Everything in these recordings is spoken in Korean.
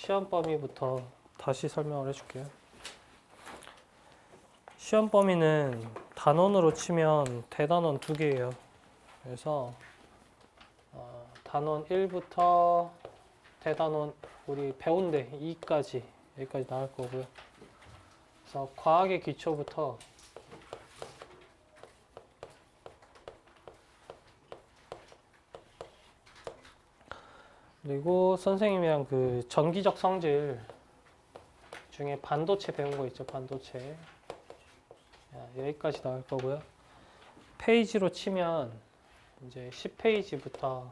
시험 범위부터 다시 설명을 해줄게요. 시험 범위는 단원으로 치면 대단원 2개예요. 그래서 단원 1부터 대단원 우리 배운 데 2까지 여기까지 나올 거고요. 그래서 과학의 기초부터 그리고 선생님이랑 그 전기적 성질 중에 반도체 배운 거 있죠, 반도체. 여기까지 나올 거고요. 페이지로 치면 이제 10페이지부터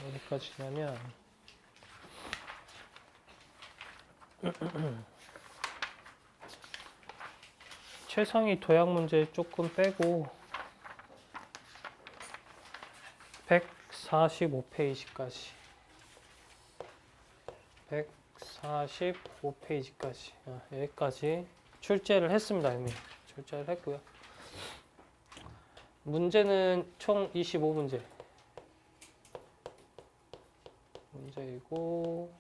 어디까지냐면 최상위 도약 문제 조금 빼고 145페이지까지 145페이지까지 여기까지 출제를 했습니다. 이미 출제를 했고요. 문제는 총 25문제 문제이고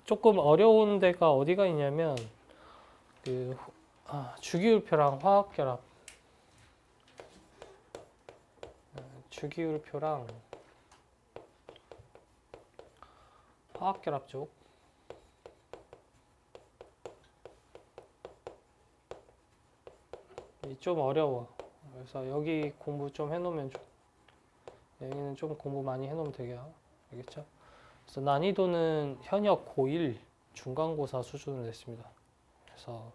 조금 어려운 데가 어디가 있냐면 그 주기율표랑 화학결합 주기율표랑 화학결합 쪽 좀 어려워. 그래서 여기 공부 좀 해놓으면 여기는 좀 공부 많이 해놓으면 되게요. 알겠죠? 그래서 난이도는 현역 고1 중간고사 수준으로 됐습니다. 그래서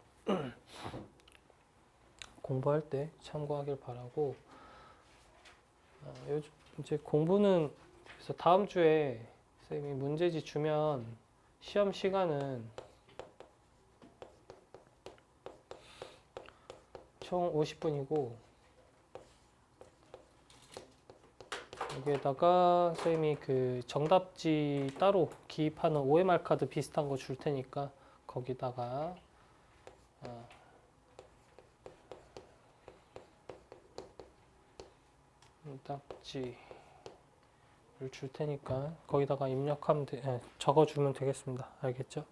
공부할 때 참고하길 바라고 요즘 이제 공부는 그래서 다음 주에 선생님이 문제지 주면 시험 시간은 총 50분이고 여기에다가 선생님이 그 정답지 따로 기입하는 OMR 카드 비슷한 거 줄 테니까 거기다가 정답지를 줄 테니까 거기다가 입력하면 적어주면 되겠습니다. 알겠죠?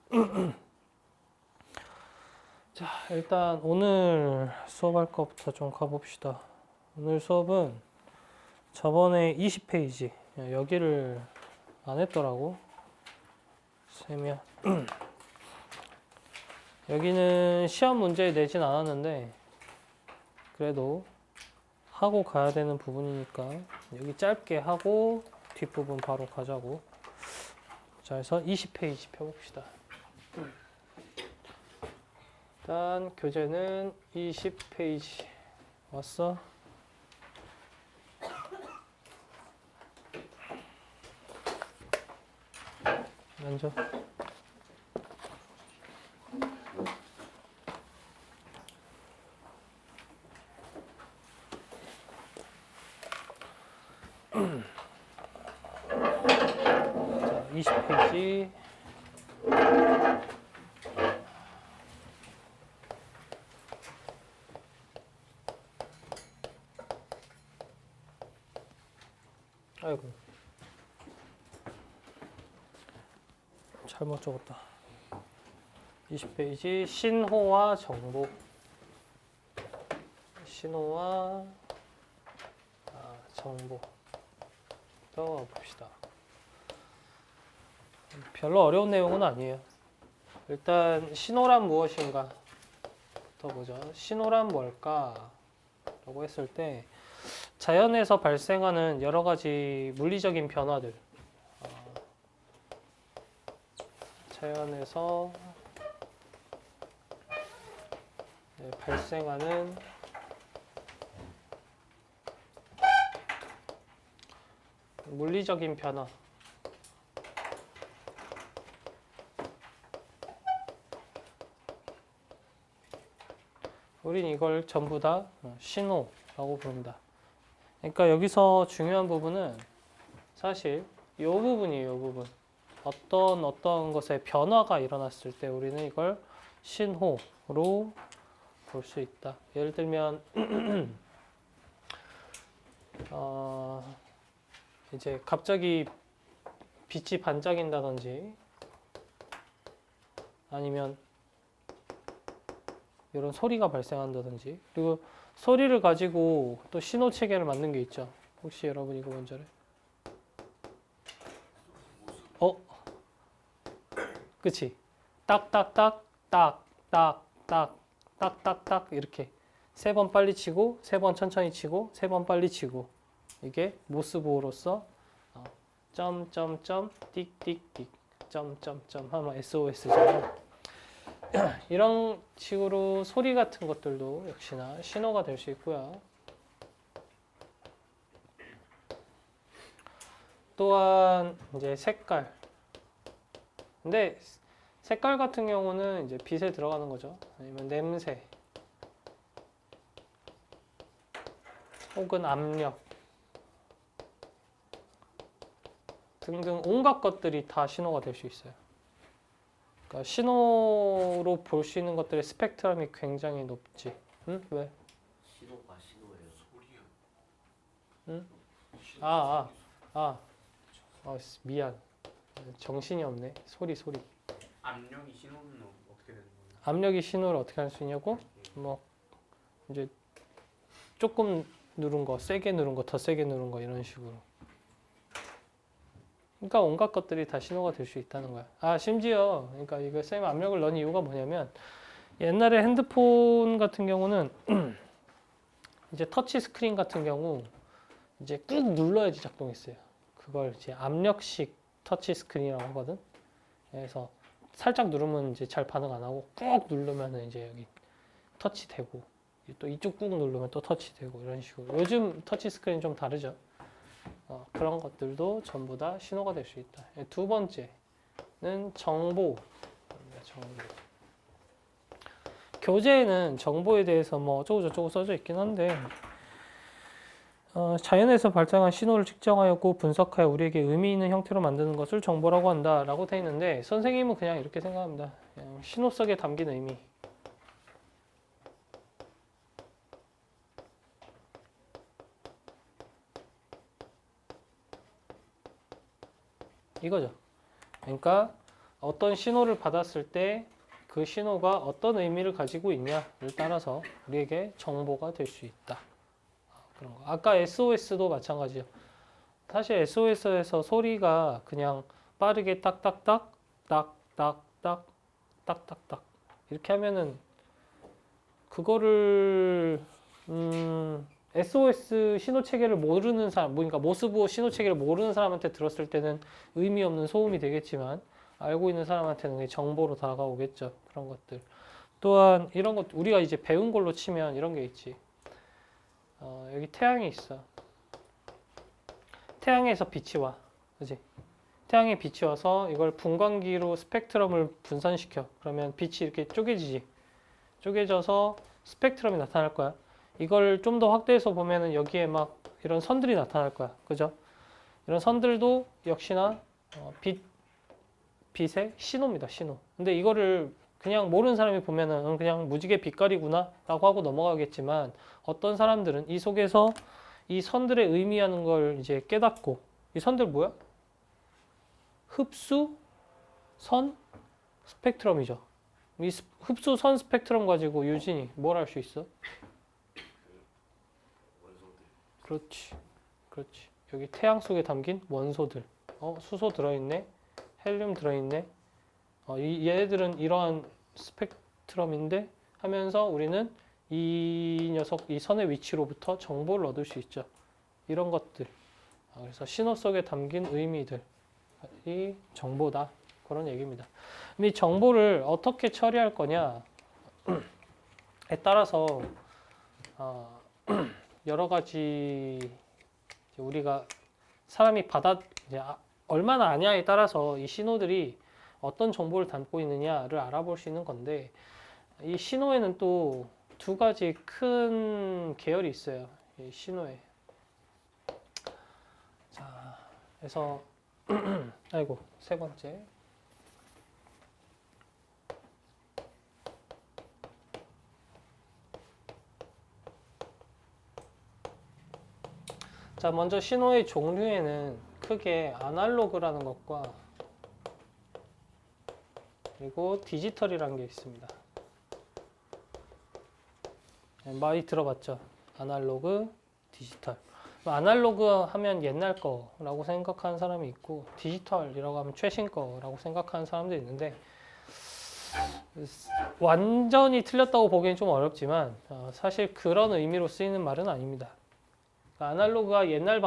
자, 일단 오늘 수업할 것부터 좀 가봅시다. 오늘 수업은 저번에 20페이지 여기를 안 했더라고. 세면 여기는 시험 문제 내진 않았는데 그래도 하고 가야 되는 부분이니까 여기 짧게 하고 뒷부분 바로 가자고. 자, 그래서 20페이지 펴봅시다. 일단 교재는 20페이지 왔어? 앉아. 자, 20페이지. 아이고. 잘못 적었다. 20페이지 신호와 정보. 신호와 정보. 또 봅시다. 별로 어려운 내용은 아니에요. 일단 신호란 무엇인가? 더 보죠. 신호란 뭘까? 라고 했을 때 자연에서 발생하는 여러 가지 물리적인 변화들 자연에서 발생하는 물리적인 변화 우린 이걸 전부 다 신호라고 부릅니다. 그러니까 여기서 중요한 부분은 사실 이 부분이에요. 이 부분. 어떤 것의 변화가 일어났을 때 우리는 이걸 신호로 볼 수 있다. 예를 들면 이제 갑자기 빛이 반짝인다든지 아니면 이런 소리가 발생한다든지, 그리고 소리를 가지고 또 신호 체계를 만든 게 있죠. 혹시 여러분 이거 뭔지 알아요? 그치? 딱딱딱 딱딱딱 딱딱딱 이렇게 3번 빨리 치고 3번 천천히 치고 3번 빨리 치고, 이게 모스 부호로서 점점점 띡띡띡 점점점 하면 SOS잖아요. 이런 식으로 소리 같은 것들도 역시나 신호가 될 수 있고요. 또한 이제 색깔. 근데 색깔 같은 경우는 이제 빛에 들어가는 거죠. 아니면 냄새 혹은 압력 등등 온갖 것들이 다 신호가 될 수 있어요. 그러니까 신호로 볼 수 있는 것들의 스펙트럼이 굉장히 높지. 응? 왜? 신호가 신호예요. 소리요. 응? 아, 미안. 정신이 없네. 소리. 압력이 신호는 어떻게 되는 거예요? 압력이 신호를 어떻게 할 수 있냐고? 뭐 이제 조금 누른 거, 세게 누른 거, 더 세게 누른 거 이런 식으로. 그러니까 온갖 것들이 다 신호가 될 수 있다는 거야. 심지어 그러니까 이거 쌤 압력을 넣은 이유가 뭐냐면, 옛날에 핸드폰 같은 경우는 이제 터치 스크린 같은 경우 이제 꾹 눌러야지 작동했어요. 그걸 이제 압력식 터치 스크린이라고 하거든. 그래서 살짝 누르면 이제 잘 반응 안 하고, 꾹 누르면 이제 여기 터치되고, 또 이쪽 꾹 누르면 또 터치되고, 이런 식으로. 요즘 터치 스크린 좀 다르죠. 그런 것들도 전부 다 신호가 될 수 있다. 두 번째는 정보. 교재에는 정보에 대해서 뭐 어쩌고저쩌고 써져 있긴 한데, 자연에서 발생한 신호를 측정하였고 분석하여 우리에게 의미 있는 형태로 만드는 것을 정보라고 한다라고 돼 있는데, 선생님은 그냥 이렇게 생각합니다. 그냥 신호 속에 담긴 의미. 이거죠. 그러니까 어떤 신호를 받았을 때 그 신호가 어떤 의미를 가지고 있냐를 따라서 우리에게 정보가 될 수 있다. 그런 거. 아까 SOS도 마찬가지죠. 사실 SOS에서 소리가 그냥 빠르게 딱딱딱, 딱딱딱, 딱딱딱 이렇게 하면은 그거를 SOS 신호 체계를 모르는 사람, 그러니까 모스부호 신호 체계를 모르는 사람한테 들었을 때는 의미 없는 소음이 되겠지만, 알고 있는 사람한테는 정보로 다가오겠죠. 그런 것들. 또한 이런 것, 우리가 이제 배운 걸로 치면 이런 게 있지. 여기 태양이 있어. 태양에서 빛이 와. 그지? 태양에 빛이 와서 이걸 분광기로 스펙트럼을 분산시켜. 그러면 빛이 이렇게 쪼개지지. 쪼개져서 스펙트럼이 나타날 거야. 이걸 좀 더 확대해서 보면은 여기에 막 이런 선들이 나타날 거야. 그죠? 이런 선들도 역시나 빛의 신호입니다. 신호. 근데 이거를 그냥 모르는 사람이 보면은 그냥 무지개 빛깔이구나 라고 하고 넘어가겠지만, 어떤 사람들은 이 속에서 이 선들의 의미하는 걸 이제 깨닫고, 이 선들 뭐야? 흡수 선 스펙트럼이죠. 이 흡수 선 스펙트럼 가지고 유진이 뭘 할 수 있어? 그렇지. 여기 태양 속에 담긴 원소들. 수소 들어있네. 헬륨 들어있네. 얘네들은 이러한 스펙트럼인데 하면서 우리는 이 녀석, 이 선의 위치로부터 정보를 얻을 수 있죠. 이런 것들. 그래서 신호 속에 담긴 의미들이 정보다. 그런 얘기입니다. 이 정보를 어떻게 처리할 거냐에 따라서 여러 가지 우리가 사람이 이제 얼마나 아냐에 따라서 이 신호들이 어떤 정보를 담고 있느냐를 알아볼 수 있는 건데, 이 신호에는 또 두 가지 큰 계열이 있어요. 이 신호에. 자, 그래서 아이고, 세 번째. 자, 먼저 신호의 종류에는 크게 아날로그라는 것과 그리고 디지털이라는 게 있습니다. 많이 들어봤죠? 아날로그, 디지털. 아날로그 하면 옛날 거라고 생각하는 사람이 있고 디지털이라고 하면 최신 거라고 생각하는 사람도 있는데 완전히 틀렸다고 보기엔 좀 어렵지만 사실 그런 의미로 쓰이는 말은 아닙니다. 그러니까 아날로그가 옛날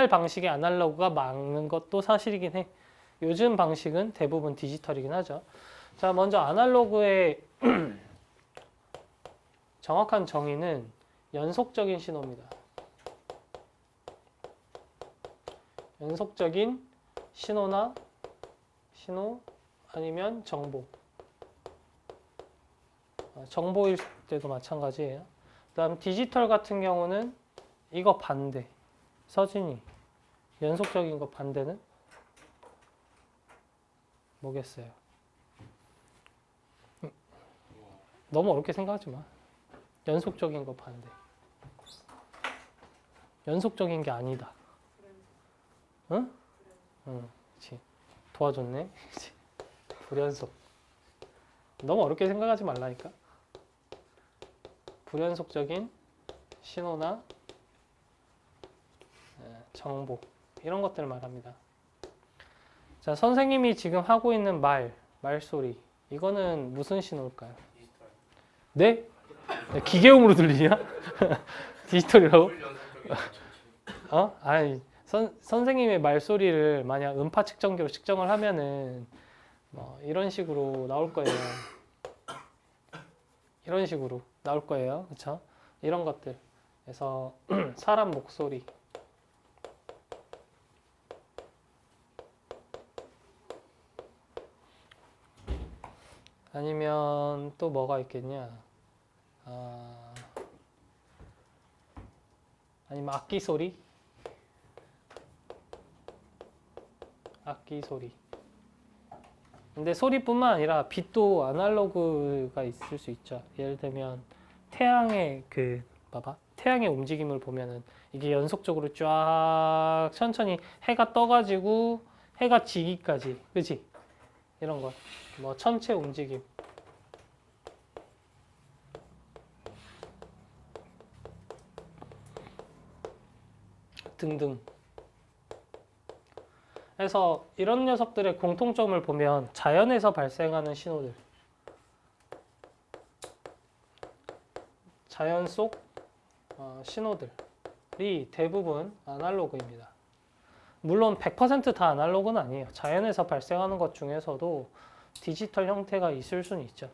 방식의 아날로그가 맞는 것도 사실이긴 해. 요즘 방식은 대부분 디지털이긴 하죠. 자, 먼저 아날로그의 정확한 정의는 연속적인 신호입니다. 연속적인 신호 아니면 정보. 정보일 때도 마찬가지예요. 그다음 디지털 같은 경우는 이거 반대. 서진이 연속적인 거 반대는 뭐겠어요? 너무 어렵게 생각하지 마. 연속적인 거 반대. 연속적인 게 아니다. 응? 응, 그렇지. 도와줬네. 불연속. 너무 어렵게 생각하지 말라니까. 불연속적인 신호나 정보 이런 것들을 말합니다. 자, 선생님이 지금 하고 있는 말소리 이거는 무슨 신호일까요? 디지털. 네? 기계음으로 들리냐? 디지털이라고? 불연속적인 어? 아니 선생님의 말소리를 만약 음파 측정기로 측정을 하면은 뭐 이런 식으로 나올 거예요. 이런 식으로 나올 거예요. 그렇죠? 이런 것들. 그래서 사람 목소리 아니면 또 뭐가 있겠냐? 아니면 악기 소리? 악기 소리. 근데 소리뿐만 아니라 빛도 아날로그가 있을 수 있죠. 예를 들면 태양의 봐봐. 태양의 움직임을 보면은 이게 연속적으로 쫙 천천히 해가 떠가지고 해가 지기까지, 그렇지? 이런 거. 뭐 천체 움직임. 등등. 그래서 이런 녀석들의 공통점을 보면 자연에서 발생하는 신호들, 자연 속 신호들이 대부분 아날로그입니다. 물론 100% 다 아날로그는 아니에요. 자연에서 발생하는 것 중에서도 디지털 형태가 있을 수는 있죠.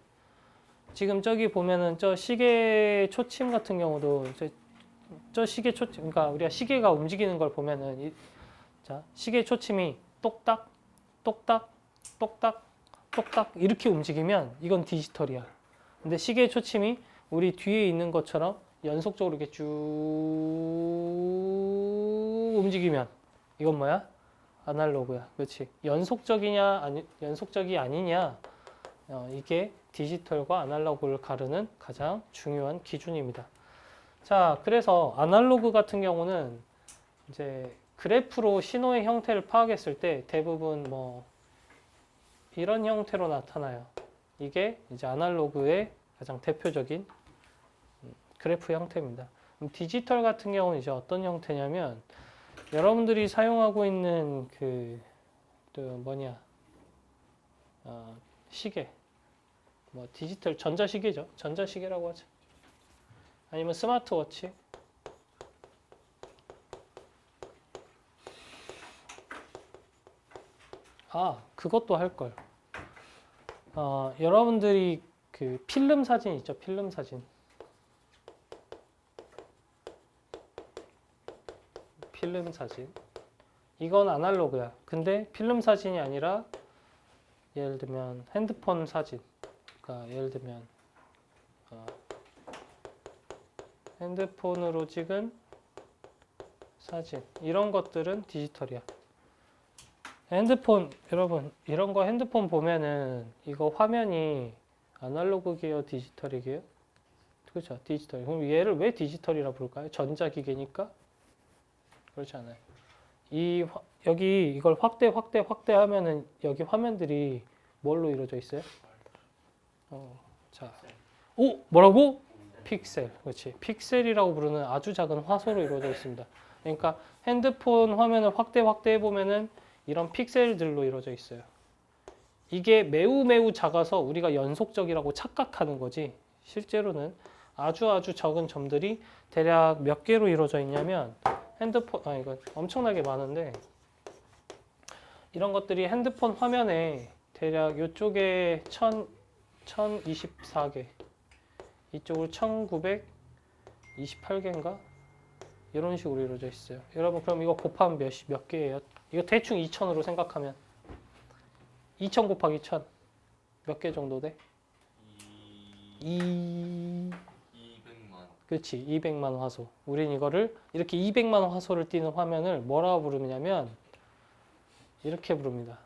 지금 저기 보면은 저 시계 초침 같은 경우도 저 시계 초침, 그러니까 우리가 시계가 움직이는 걸 보면은 자, 시계 초침이 똑딱, 똑딱, 똑딱, 똑딱 이렇게 움직이면 이건 디지털이야. 근데 시계 초침이 우리 뒤에 있는 것처럼 연속적으로 이렇게 쭉 움직이면 이건 뭐야? 아날로그야. 그렇지? 연속적이 아니냐? 이게 디지털과 아날로그를 가르는 가장 중요한 기준입니다. 자, 그래서 아날로그 같은 경우는 이제 그래프로 신호의 형태를 파악했을 때 대부분 뭐 이런 형태로 나타나요. 이게 이제 아날로그의 가장 대표적인 그래프 형태입니다. 그럼 디지털 같은 경우는 이제 어떤 형태냐면 여러분들이 사용하고 있는 시계, 뭐 디지털 전자시계죠. 전자시계라고 하죠. 아니면 스마트워치. 그것도 할 걸. 여러분들이 필름 사진 있죠? 필름 사진. 필름 사진. 이건 아날로그야. 근데 필름 사진이 아니라 예를 들면 핸드폰 사진. 그러니까 예를 들면 핸드폰으로 찍은 사진. 이런 것들은 디지털이야. 여러분, 이런 거 핸드폰 보면은 이거 화면이 아날로그계요, 디지털이게요? 그렇죠, 디지털. 그럼 얘를 왜 디지털이라 부를까요? 전자기계니까 그렇지 않아요. 여기 이걸 확대하면은 여기 화면들이 뭘로 이루어져 있어요? 자, 오 뭐라고? 픽셀. 그렇지. 픽셀이라고 부르는 아주 작은 화소로 이루어져 있습니다. 그러니까 핸드폰 화면을 확대해 보면은 이런 픽셀들로 이루어져 있어요. 이게 매우 작아서 우리가 연속적이라고 착각하는 거지. 실제로는 아주 적은 점들이 대략 몇 개로 이루어져 있냐면 이거 엄청나게 많은데 이런 것들이 핸드폰 화면에 대략 이쪽에 1024개, 이쪽으로 1928개인가? 이런 식으로 이루어져 있어요. 여러분 그럼 이거 곱하면 몇 개예요? 이거 대충 2000으로 생각하면 2000 곱하기 1000 몇 개 정도 돼? 200만. 그렇지. 200만 화소. 우린 이거를 이렇게 200만 화소를 띠는 화면을 뭐라고 부르냐면 이렇게 부릅니다.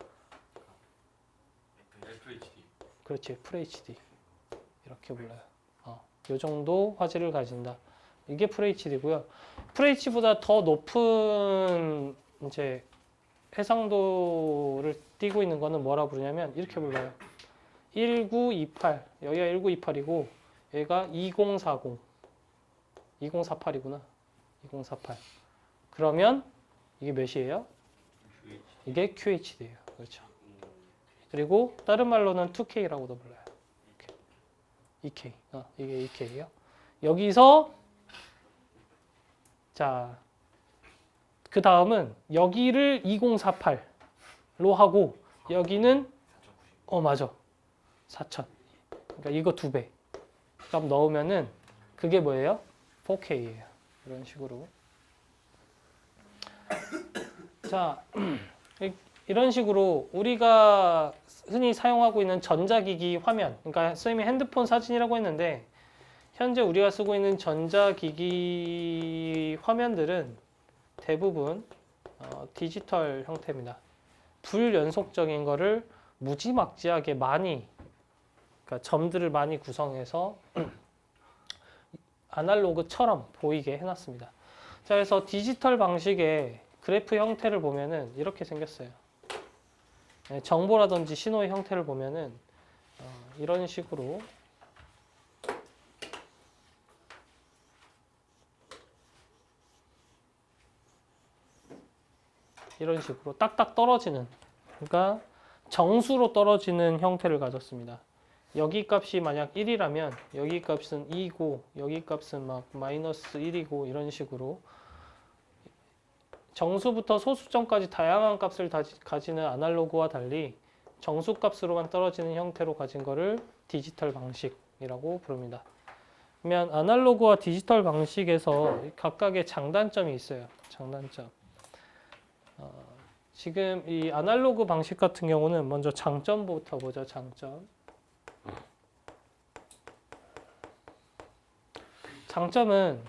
FHD. 그렇지. FHD. 이렇게 불러요. 이 정도 화질을 가진다. 이게 FHD고요. FHD보다 더 높은 이제 해상도를 띠고 있는 거는 뭐라 부르냐면 이렇게 불러요. 1928. 여기가 1928이고 얘가 2040. 2048이구나. 2048. 그러면 이게 몇이에요? 이게 QHD예요. 그렇죠. 그리고 다른 말로는 2K라고도 불러요. 2K. 이게 2K예요. 여기서 자, 그 다음은 여기를 2048로 하고 여기는 맞아. 4000. 그러니까 이거 2배 값 넣으면은 그게 뭐예요? 4K예요. 이런 식으로. 자, 이런 식으로 우리가 흔히 사용하고 있는 전자기기 화면, 그러니까 선생님이 핸드폰 사진이라고 했는데 현재 우리가 쓰고 있는 전자기기 화면들은 대부분 디지털 형태입니다. 불연속적인 거를 무지막지하게 많이, 그러니까 점들을 많이 구성해서 아날로그처럼 보이게 해놨습니다. 자, 그래서 디지털 방식의 그래프 형태를 보면은 이렇게 생겼어요. 정보라든지 신호의 형태를 보면은 이런 식으로 딱딱 떨어지는, 그러니까 정수로 떨어지는 형태를 가졌습니다. 여기 값이 만약 1이라면 여기 값은 2고 여기 값은 막 마이너스 1이고 이런 식으로 정수부터 소수점까지 다양한 값을 가지는 아날로그와 달리 정수 값으로만 떨어지는 형태로 가진 거를 디지털 방식이라고 부릅니다. 그러면 아날로그와 디지털 방식에서 각각의 장단점이 있어요. 장단점. 지금 이 아날로그 방식 같은 경우는 먼저 장점부터 보죠. 장점. 장점은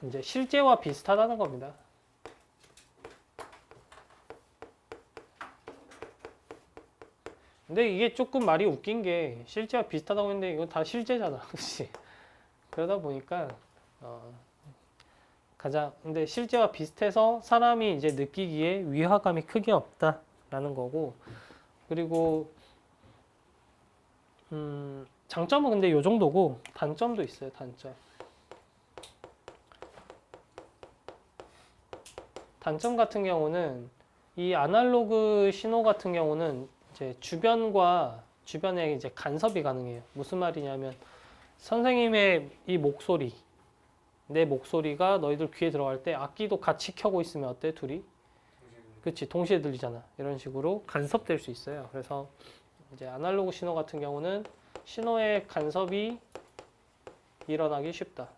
이제 실제와 비슷하다는 겁니다. 근데 이게 조금 말이 웃긴 게 실제와 비슷하다고 했는데 이건 다 실제잖아. 그렇지? 그러다 보니까 근데 실제와 비슷해서 사람이 이제 느끼기에 위화감이 크게 없다라는 거고, 그리고 장점은 근데 요 정도고 단점도 있어요. 단점 같은 경우는 이 아날로그 신호 같은 경우는 이제 주변에 이제 간섭이 가능해요. 무슨 말이냐면 선생님의 이 목소리, 내 목소리가 너희들 귀에 들어갈 때 악기도 같이 켜고 있으면 어때? 둘이? 그치, 동시에 들리잖아. 이런 식으로 간섭될 수 있어요. 그래서 이제 아날로그 신호 같은 경우는 신호의 간섭이 일어나기 쉽다.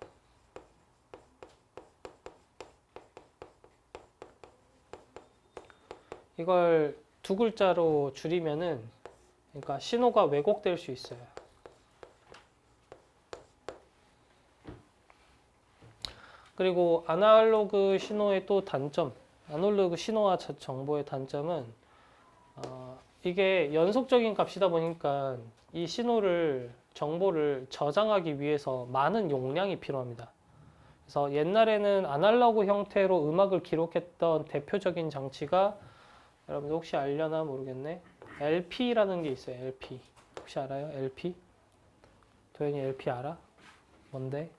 이걸 두 글자로 줄이면은, 그러니까 신호가 왜곡될 수 있어요. 그리고 아날로그 신호의 또 단점, 아날로그 신호와 정보의 단점은 이게 연속적인 값이다 보니까 이 정보를 저장하기 위해서 많은 용량이 필요합니다. 그래서 옛날에는 아날로그 형태로 음악을 기록했던 대표적인 장치가 여러분들 혹시 알려나 모르겠네. LP라는 게 있어요. LP. 혹시 알아요? LP? 도현이 LP 알아? 뭔데?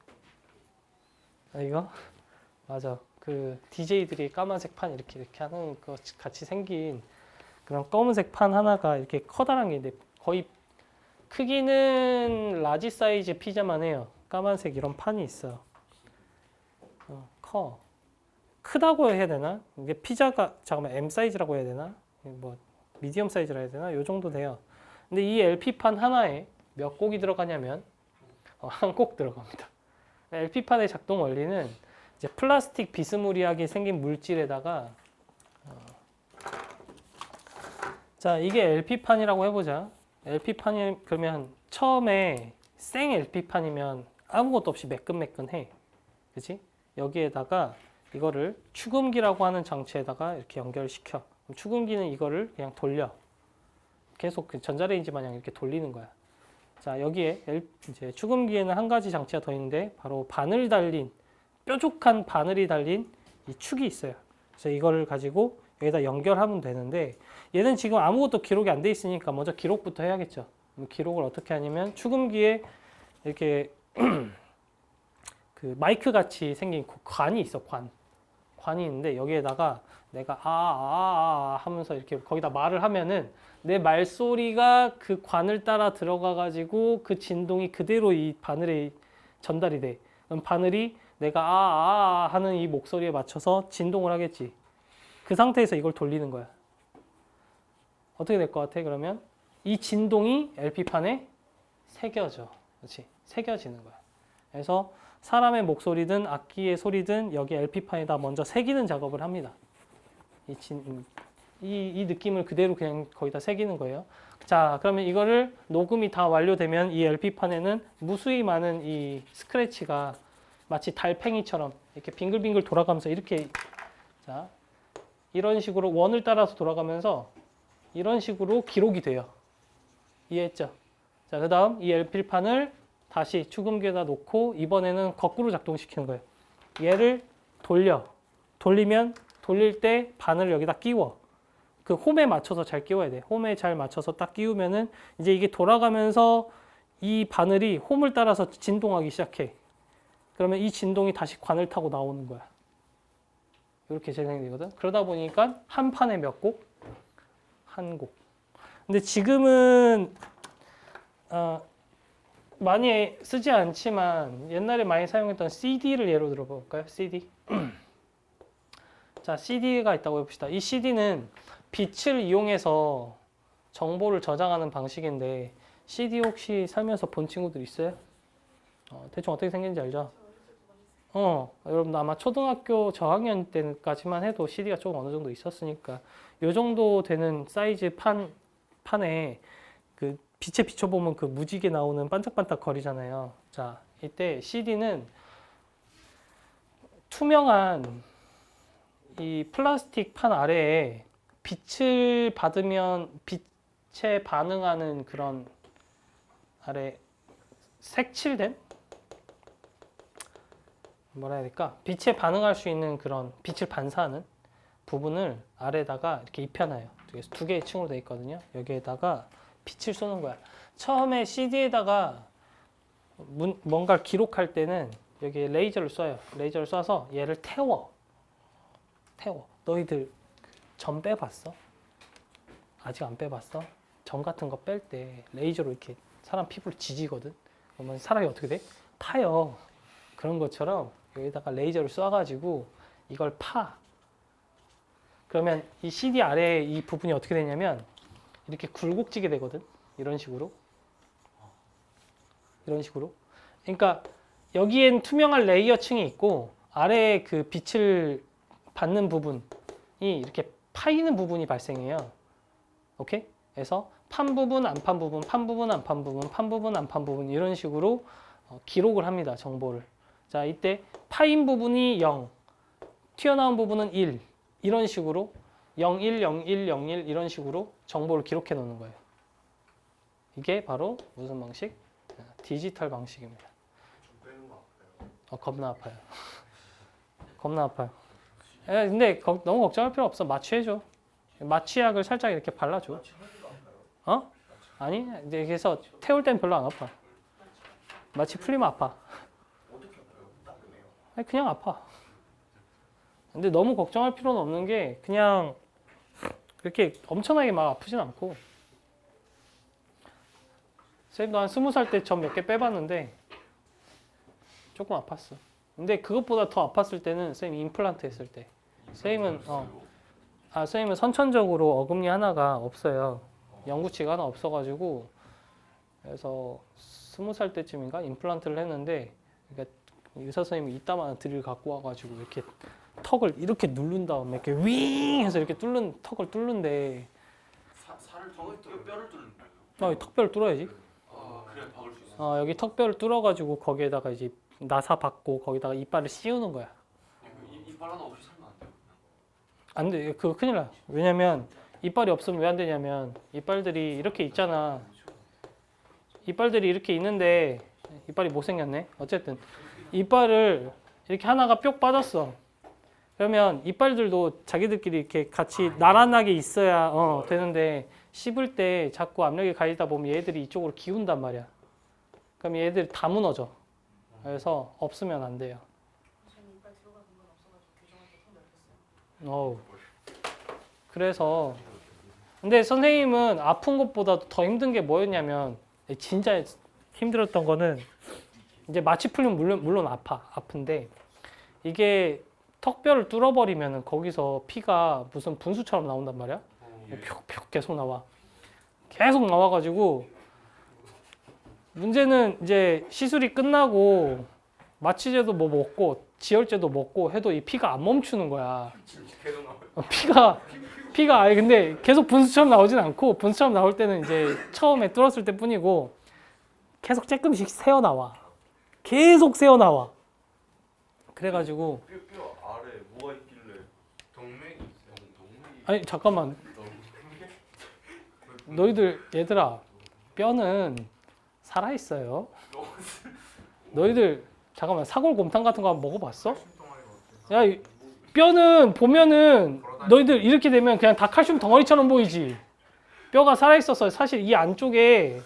아, 이거? 맞아. 그 DJ들이 까만색 판 이렇게 하는 거 같이 생긴 그런 검은색 판 하나가 이렇게 커다란 게 있는데 거의 크기는 라지 사이즈 피자만 해요. 까만색 이런 판이 있어. 커. 크다고 해야 되나? 이게 피자가 잠깐만 M 사이즈라고 해야 되나? 뭐 미디엄 사이즈라 해야 되나? 요 정도 돼요. 근데 이 LP판 하나에 몇 곡이 들어가냐면 한 곡 들어갑니다. LP판의 작동 원리는 이제 플라스틱 비스무리하게 생긴 물질에다가 자 이게 LP판이라고 해보자. LP판이 그러면 처음에 생 LP판이면 아무것도 없이 매끈매끈해. 그치? 여기에다가 이거를 축음기라고 하는 장치에다가 이렇게 연결시켜. 축음기는 이거를 그냥 돌려. 계속 그 전자레인지 마냥 이렇게 돌리는 거야. 자, 여기에 이제 축음기에는 한 가지 장치가 더 있는데 바로 바늘 달린 뾰족한 바늘이 달린 이 축이 있어요. 그래서 이거를 가지고 여기다 연결하면 되는데 얘는 지금 아무것도 기록이 안 돼 있으니까 먼저 기록부터 해야겠죠. 기록을 어떻게 하냐면 축음기에 이렇게 그 마이크 같이 생긴 관이 있어. 관이 있는데 여기에다가 내가 하면서 이렇게 거기다 말을 하면은 내 말소리가 그 관을 따라 들어가 가지고 그 진동이 그대로 이 바늘에 전달이 돼. 그럼 바늘이 내가 하는 이 목소리에 맞춰서 진동을 하겠지. 그 상태에서 이걸 돌리는 거야. 어떻게 될 것 같아? 그러면 이 진동이 LP판에 새겨져. 그렇지? 새겨지는 거야. 그래서 사람의 목소리든 악기의 소리든 여기 LP판에다 먼저 새기는 작업을 합니다. 이 느낌을 그대로 그냥 거기다 새기는 거예요. 자, 그러면 이거를 녹음이 다 완료되면 이 LP판에는 무수히 많은 이 스크래치가 마치 달팽이처럼 이렇게 빙글빙글 돌아가면서 이렇게 자, 이런 식으로 원을 따라서 돌아가면서 이런 식으로 기록이 돼요. 이해했죠? 자, 그 다음 이 LP판을 다시 축음기에다 놓고 이번에는 거꾸로 작동시키는 거예요. 얘를 돌리면 돌릴 때 바늘을 여기다 끼워. 그 홈에 맞춰서 잘 끼워야 돼. 홈에 잘 맞춰서 딱 끼우면은 이제 이게 돌아가면서 이 바늘이 홈을 따라서 진동하기 시작해. 그러면 이 진동이 다시 관을 타고 나오는 거야. 이렇게 재생이 되거든. 그러다 보니까 한 판에 몇 곡? 한 곡. 근데 지금은 많이 쓰지 않지만 옛날에 많이 사용했던 CD를 예로 들어볼까요? CD. 자, CD가 있다고 해봅시다. 이 CD는 빛을 이용해서 정보를 저장하는 방식인데 CD 혹시 살면서 본 친구들 있어요? 대충 어떻게 생긴지 알죠? 여러분 아마 초등학교 저학년 때까지만 해도 CD가 조금 어느 정도 있었으니까 요 정도 되는 사이즈 판에 그 빛에 비춰보면 그 무지개 나오는 반짝반짝 거리잖아요. 자, 이때 CD는 투명한 이 플라스틱 판 아래에 빛을 받으면 빛에 반응하는 그런 아래 색칠된 뭐라 해야 될까? 빛에 반응할 수 있는 그런 빛을 반사하는 부분을 아래다가 이렇게 입혀놔요. 그래서 두 개의 층으로 되어 있거든요. 여기에다가 빛을 쏘는 거야. 처음에 CD에다가 뭔가를 기록할 때는 여기에 레이저를 쏴요. 레이저를 쏴서 얘를 태워. 너희들 점 빼봤어? 아직 안 빼봤어? 점 같은 거 뺄 때 레이저로 이렇게 사람 피부를 지지거든. 그러면 사람이 어떻게 돼? 타요. 그런 것처럼 여기다가 레이저를 쏴가지고 이걸 파. 그러면 이 CD 아래에 이 부분이 어떻게 되냐면 이렇게 굴곡지게 되거든. 이런 식으로. 그러니까 여기엔 투명한 레이어층이 있고 아래에 그 빛을 받는 부분이 이렇게 파이는 부분이 발생해요. 오케이? 그래서 판 부분, 안 판 부분, 판 부분, 안 판 부분, 판 부분, 안 판 부분 이런 식으로 기록을 합니다. 정보를. 자, 이때 파인 부분이 0, 튀어나온 부분은 1 이런 식으로 01, 01, 01 이런 식으로 정보를 기록해 놓는 거예요. 이게 바로 무슨 방식? 디지털 방식입니다. 좀 빼는 거 아파요. 겁나 아파요. 겁나 아파요. 근데 너무 걱정할 필요 없어. 마취해줘. 마취약을 살짝 이렇게 발라줘. 어? 아니 이제 그래서 태울 땐 별로 안 아파. 마취 풀리면 아파. 어떻게 아파요? 따끔해요. 아니, 그냥 아파. 근데 너무 걱정할 필요는 없는 게 그냥 그렇게 엄청나게 막 아프진 않고. 쌤도 한 20살 때 점 몇 개 빼봤는데 조금 아팠어. 근데 그것보다 더 아팠을 때는 쌤이 임플란트 했을 때. 쌤은 쌤은 선천적으로 어금니 하나가 없어요. 영구치가 하나 없어가지고 그래서 20살 때쯤인가 임플란트를 했는데 그러니까 의사 선생님이 이따만한 드릴 갖고 와가지고 이렇게 턱을 이렇게 누른 다음에 이렇게 윙 해서 이렇게 턱을 뚫는데 살을 뼈를 뚫는 거예요? 이 턱뼈를 뚫어야지. 그래야 박을 수 있어요. 여기 턱뼈를 뚫어가지고 거기에다가 이제 나사 받고 거기다가 이빨을 씌우는 거야. 이빨 하나 없이 살면 안 돼요? 안 돼. 그거 큰일 나. 왜냐면 이빨이 없으면 왜 안 되냐면 이빨들이 이렇게 있잖아. 이빨들이 이렇게 있는데 이빨이 못생겼네. 어쨌든 이빨을 이렇게 하나가 뿅 빠졌어. 그러면 이빨들도 자기들끼리 이렇게 같이 나란하게 있어야 되는데 씹을 때 자꾸 압력이 가해지다 보면 얘들이 이쪽으로 기운단 말이야. 그럼 얘들이 다 무너져. 그래서 없으면 안 돼요. 어우. 그래서 근데 선생님은 아픈 것보다도 더 힘든 게 뭐였냐면 진짜 힘들었던 거는 이제 마취 풀리면 물론 아픈데 이게 턱뼈를 뚫어버리면 거기서 피가 무슨 분수처럼 나온단 말이야. 푹푹 계속 나와. 계속 나와가지고 문제는 이제 시술이 끝나고 마취제도 뭐 먹고 지혈제도 먹고 해도 이 피가 안 멈추는 거야. 계속 나와요. 피가 아예 근데 계속 분수처럼 나오진 않고 분수처럼 나올 때는 이제 처음에 뚫었을 때 뿐이고 계속 조금씩 새어 나와. 계속 새어 나와. 그래가지고 뼈 아래 뭐가 있길래? 동맥이 있어요. 동맥이 아니 잠깐만 너희들 얘들아 뼈는 살아 있어요. 너희들 잠깐만 사골곰탕 같은 거 한번 먹어봤어? 야 뼈는 보면은 너희들 이렇게 되면 그냥 다 칼슘 덩어리처럼 보이지. 뼈가 살아 있어서 사실 이 안쪽에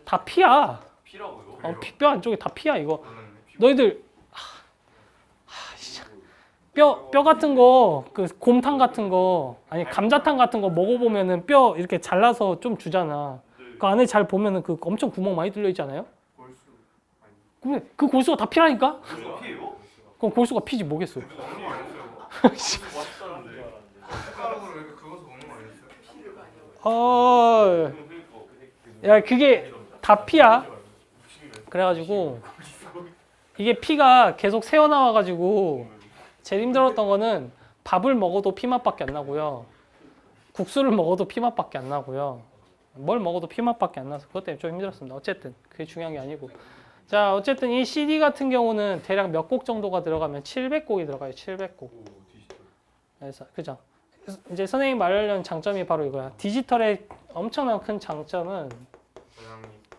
다 피야. 피라고요? 뼈 안쪽에 다 피야 이거. 너희들 뼈 같은 거, 그 곰탕 같은 거, 아니 감자탕 같은 거 먹어보면은 뼈 이렇게 잘라서 좀 주잖아. 그 안에 잘 보면은 그 엄청 구멍 많이 뚫려 있잖아요. 그래, 그 골수가 다 피라니까? 골수가 피예요? 그럼 골수가 피지 뭐겠어? 숟가락으로 이렇게 그어서 먹는 거 아니었어요? 야 그게 다 피야. 그래가지고 이게 피가 계속 새어나와가지고 제일 힘들었던 거는 밥을 먹어도 피맛밖에 안 나고요. 국수를 먹어도 피맛밖에 안 나고요. 뭘 먹어도 피맛밖에 안 나서 그것 때문에 좀 힘들었습니다. 어쨌든 그게 중요한 게 아니고. 자 어쨌든 이 CD 같은 경우는 대략 몇 곡 정도가 들어가면 700곡이 들어가요. 700곡. 그래서 그죠? 이제 선생님이 말하려는 장점이 바로 이거야. 디지털의 엄청난 큰 장점은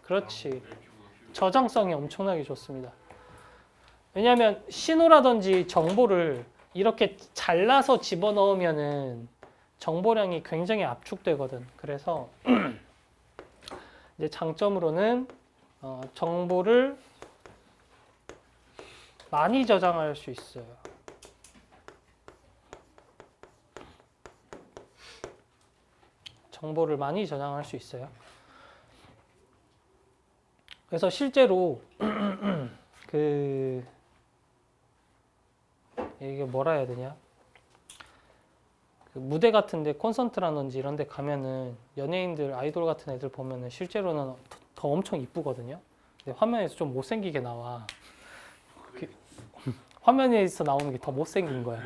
그렇지. 저장성이 엄청나게 좋습니다. 왜냐하면 신호라든지 정보를 이렇게 잘라서 집어넣으면은 정보량이 굉장히 압축되거든. 그래서 이제 장점으로는 정보를 많이 저장할 수 있어요. 정보를 많이 저장할 수 있어요. 그래서 실제로 이게 뭐라 해야 되냐? 그 무대 같은데 콘서트라든지 이런 데 가면은 연예인들 아이돌 같은 애들 보면은 실제로는 더 엄청 이쁘거든요. 근데 화면에서 좀 못생기게 나와. 화면에서 나오는 게 더 못생긴 거야.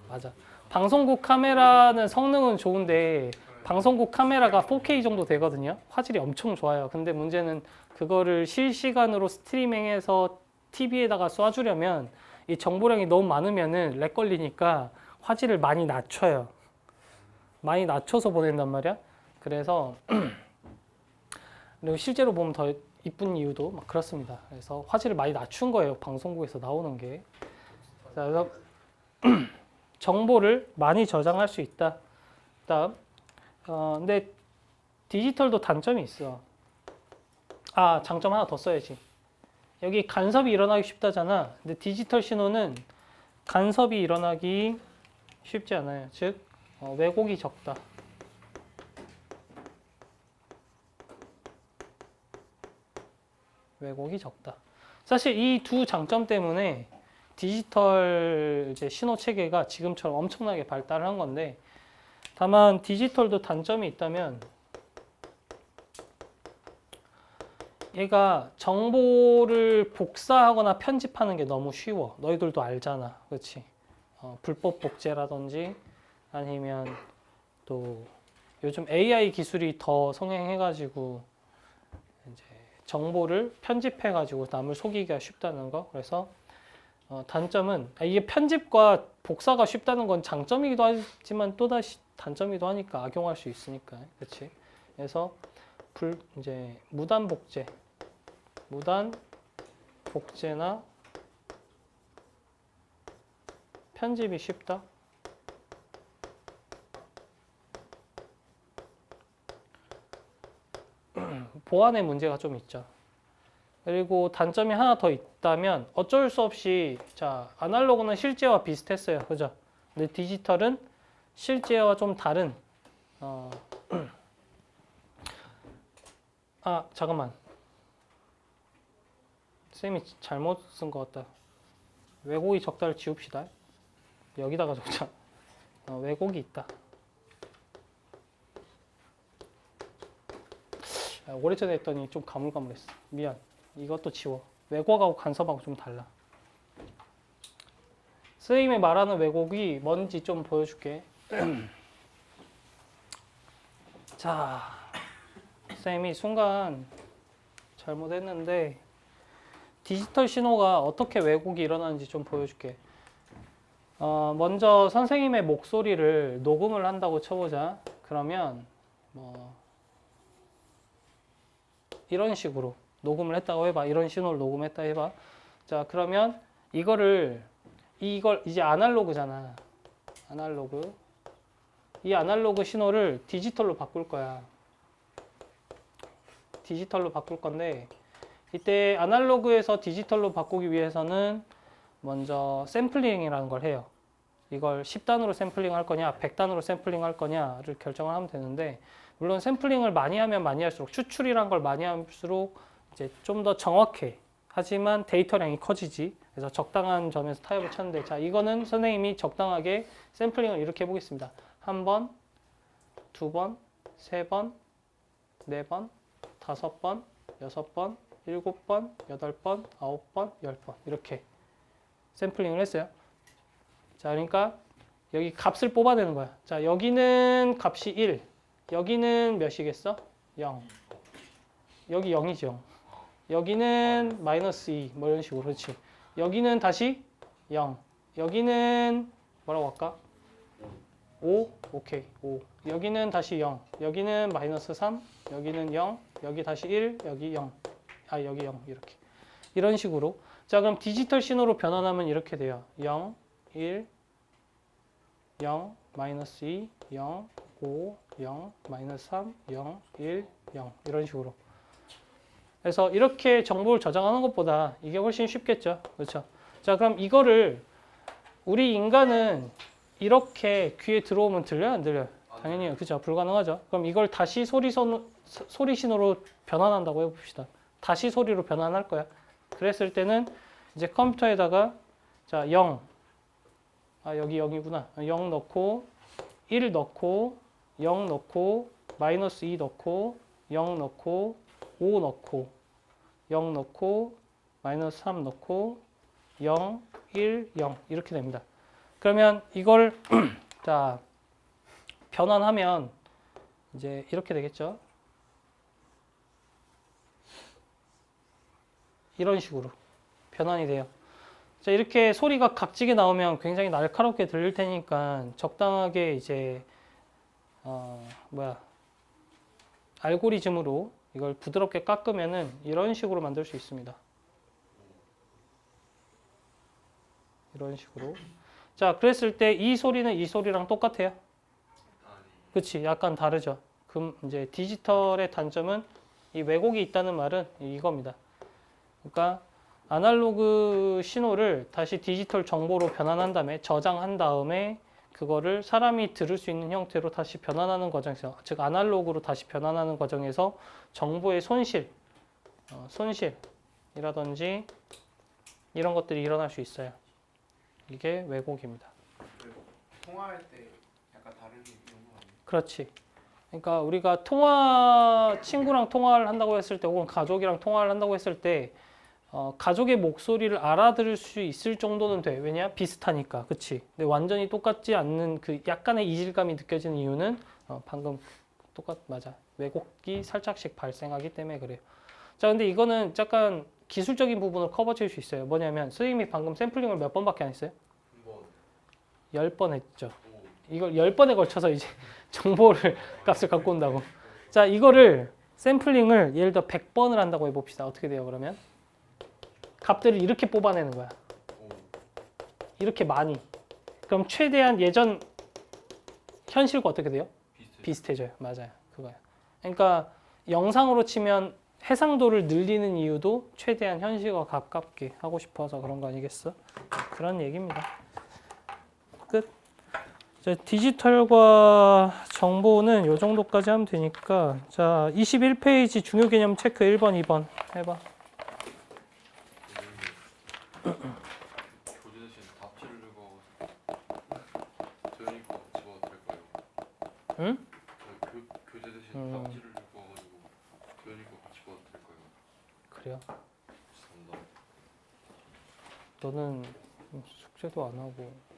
맞아. 방송국 카메라는 성능은 좋은데 방송국 카메라가 4K 정도 되거든요. 화질이 엄청 좋아요. 근데 문제는 그거를 실시간으로 스트리밍해서 TV에다가 쏴주려면 이 정보량이 너무 많으면은 렉 걸리니까 화질을 많이 낮춰요. 많이 낮춰서 보낸단 말이야. 그래서 그리고 실제로 보면 더 이쁜 이유도 막 그렇습니다. 그래서 화질을 많이 낮춘 거예요. 방송국에서 나오는 게. 자, 그래서 정보를 많이 저장할 수 있다. 다음, 근데 디지털도 단점이 있어. 아, 장점 하나 더 써야지. 여기 간섭이 일어나기 쉽다잖아. 근데 디지털 신호는 간섭이 일어나기 쉽지 않아요. 즉, 왜곡이 적다. 왜곡이 적다. 사실 이 두 장점 때문에 디지털 이제 신호 체계가 지금처럼 엄청나게 발달을 한 건데, 다만 디지털도 단점이 있다면 얘가 정보를 복사하거나 편집하는 게 너무 쉬워. 너희들도 알잖아. 그렇지? 불법 복제라든지 아니면 또 요즘 AI 기술이 더 성행해가지고 이제 정보를 편집해가지고 남을 속이기가 쉽다는 거. 그래서 단점은 이게 편집과 복사가 쉽다는 건 장점이기도 하지만 또다시 단점이기도 하니까 악용할 수 있으니까. 그렇지? 그래서 이제 무단 복제나 편집이 쉽다. 보안에 문제가 좀 있죠. 그리고 단점이 하나 더 있다면 어쩔 수 없이 자 아날로그는 실제와 비슷했어요, 그죠? 근데 디지털은 실제와 좀 다른 아 잠깐만 쌤이 잘못 쓴 것 같다. 왜곡이 적다를 지웁시다. 여기다가 적자. 왜곡이 있다. 오래전에 했더니 좀 가물가물했어. 미안. 이것도 지워. 왜곡하고 간섭하고 좀 달라. 선생님이 말하는 왜곡이 뭔지 좀 보여줄게. 자, 쌤이 순간 잘못했는데 디지털 신호가 어떻게 왜곡이 일어나는지 좀 보여줄게. 먼저 선생님의 목소리를 녹음을 한다고 쳐보자. 그러면 뭐 이런 식으로 녹음을 했다고 해봐. 이런 신호를 녹음했다 해봐. 자, 그러면 이걸 이제 아날로그잖아. 아날로그. 이 아날로그 신호를 디지털로 바꿀 거야. 디지털로 바꿀 건데 이때 아날로그에서 디지털로 바꾸기 위해서는 먼저 샘플링이라는 걸 해요. 이걸 10단으로 샘플링 할 거냐, 100단으로 샘플링 할 거냐를 결정을 하면 되는데, 물론 샘플링을 많이 하면 많이 할수록, 추출이란 걸 많이 할수록 이제 좀 더 정확해. 하지만 데이터량이 커지지. 그래서 적당한 점에서 타협을 찾는데, 자, 이거는 선생님이 적당하게 샘플링을 이렇게 해보겠습니다. 한 번, 두 번, 세 번, 네 번, 다섯 번, 여섯 번, 일곱 번, 여덟 번, 아홉 번, 열 번 이렇게 샘플링을 했어요. 자, 그러니까 여기 값을 뽑아내는 거야. 자, 여기는 값이 1, 여기는 몇이겠어? 0. 여기 0이죠. 여기는 마이너스 2, 뭐 이런 식으로. 그렇지. 여기는 다시 0. 여기는 뭐라고 할까? 5, 오케이, 5. 여기는 다시 0. 여기는 마이너스 3, 여기는 0, 여기 다시 1, 여기 0. 아, 여기 0, 이렇게. 이런 식으로. 자, 그럼 디지털 신호로 변환하면 이렇게 돼요. 0, 1, 0, 마이너스 2, 0, 5, 0, 마이너스 3, 0, 1, 0. 이런 식으로. 그래서 이렇게 정보를 저장하는 것보다 이게 훨씬 쉽겠죠. 그렇죠? 자, 그럼 이거를 우리 인간은 이렇게 귀에 들어오면 들려요? 안 들려요? 당연히 그죠. 불가능하죠. 그럼 이걸 다시 소리 신호로 변환한다고 해봅시다. 다시 소리로 변환할 거야. 그랬을 때는 이제 컴퓨터에다가 자 0, 아 여기 0이구나. 0 넣고 1 넣고 0 넣고 마이너스 2 넣고 0 넣고 5 넣고 0 넣고 마이너스 3 넣고 0, 1, 0 이렇게 됩니다. 그러면 이걸 자 변환하면 이제 이렇게 되겠죠. 이런 식으로 변환이 돼요. 자, 이렇게 소리가 각지게 나오면 굉장히 날카롭게 들릴 테니까 적당하게 이제 알고리즘으로 이걸 부드럽게 깎으면은 이런 식으로 만들 수 있습니다. 이런 식으로. 자, 그랬을 때 이 소리는 이 소리랑 똑같아요. 아니. 그치? 약간 다르죠. 그럼 이제 디지털의 단점은 이 왜곡이 있다는 말은 이겁니다. 그러니까 아날로그 신호를 다시 디지털 정보로 변환한 다음에 저장한 다음에 그거를 사람이 들을 수 있는 형태로 다시 변환하는 과정에서, 즉 아날로그로 다시 변환하는 과정에서 정보의 손실이라든지 이런 것들이 일어날 수 있어요. 이게 왜곡입니다. 통화할 때 약간 다르게 이런 거 아니에요? 그렇지. 그러니까 우리가 친구랑 통화를 한다고 했을 때 혹은 가족이랑 통화를 한다고 했을 때 가족의 목소리를 알아들을 수 있을 정도는 돼. 왜냐? 비슷하니까. 그치? 근데 완전히 똑같지 않는 그 약간의 이질감이 느껴지는 이유는 방금 맞아. 왜곡이 살짝씩 발생하기 때문에 그래요. 자, 근데 이거는 약간 기술적인 부분을 커버 칠 수 있어요. 뭐냐면 선생님이 방금 샘플링을 몇 번밖에 안 했어요? 한번. 10번 했죠. 오. 이걸 10번에 걸쳐서 이제 정보를 값을 갖고 온다고. 자, 이거를 샘플링을 예를 들어 100번을 한다고 해봅시다. 어떻게 돼요, 그러면? 값들을 이렇게 뽑아내는 거야. 오. 이렇게 많이. 그럼 최대한 예전 현실과 어떻게 돼요? 비슷해져요. 맞아요. 그거예요. 그러니까 영상으로 치면 해상도를 늘리는 이유도 최대한 현실과 가깝게 하고 싶어서 그런 거 아니겠어? 그런 얘기입니다. 끝. 자, 디지털과 정보는 이 정도까지 하면 되니까, 자, 21페이지 중요 개념 체크 1번, 2번 해봐. 교재 대신 답지를 읽어. 저희 거 집어도 될까요? 응? 교재 대신 답지를 읽어가지고 저희 거 집어도 될까요? 그래요. 죄송합니다. 너는 숙제도 안 하고.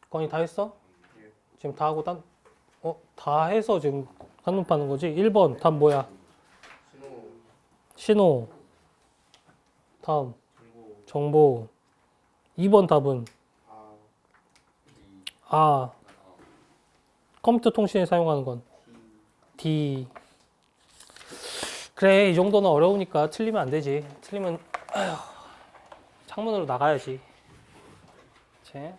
건이 다 했어? 지금 다 하고 다 해서 지금 한눈 파는 거지? 1번 답 뭐야? 신호. 다음 정보. 2번 답은 컴퓨터 통신에 사용하는 건 D. 그래, 이 정도는 어려우니까 틀리면 안 되지. 틀리면 창문으로 나가야지. 제.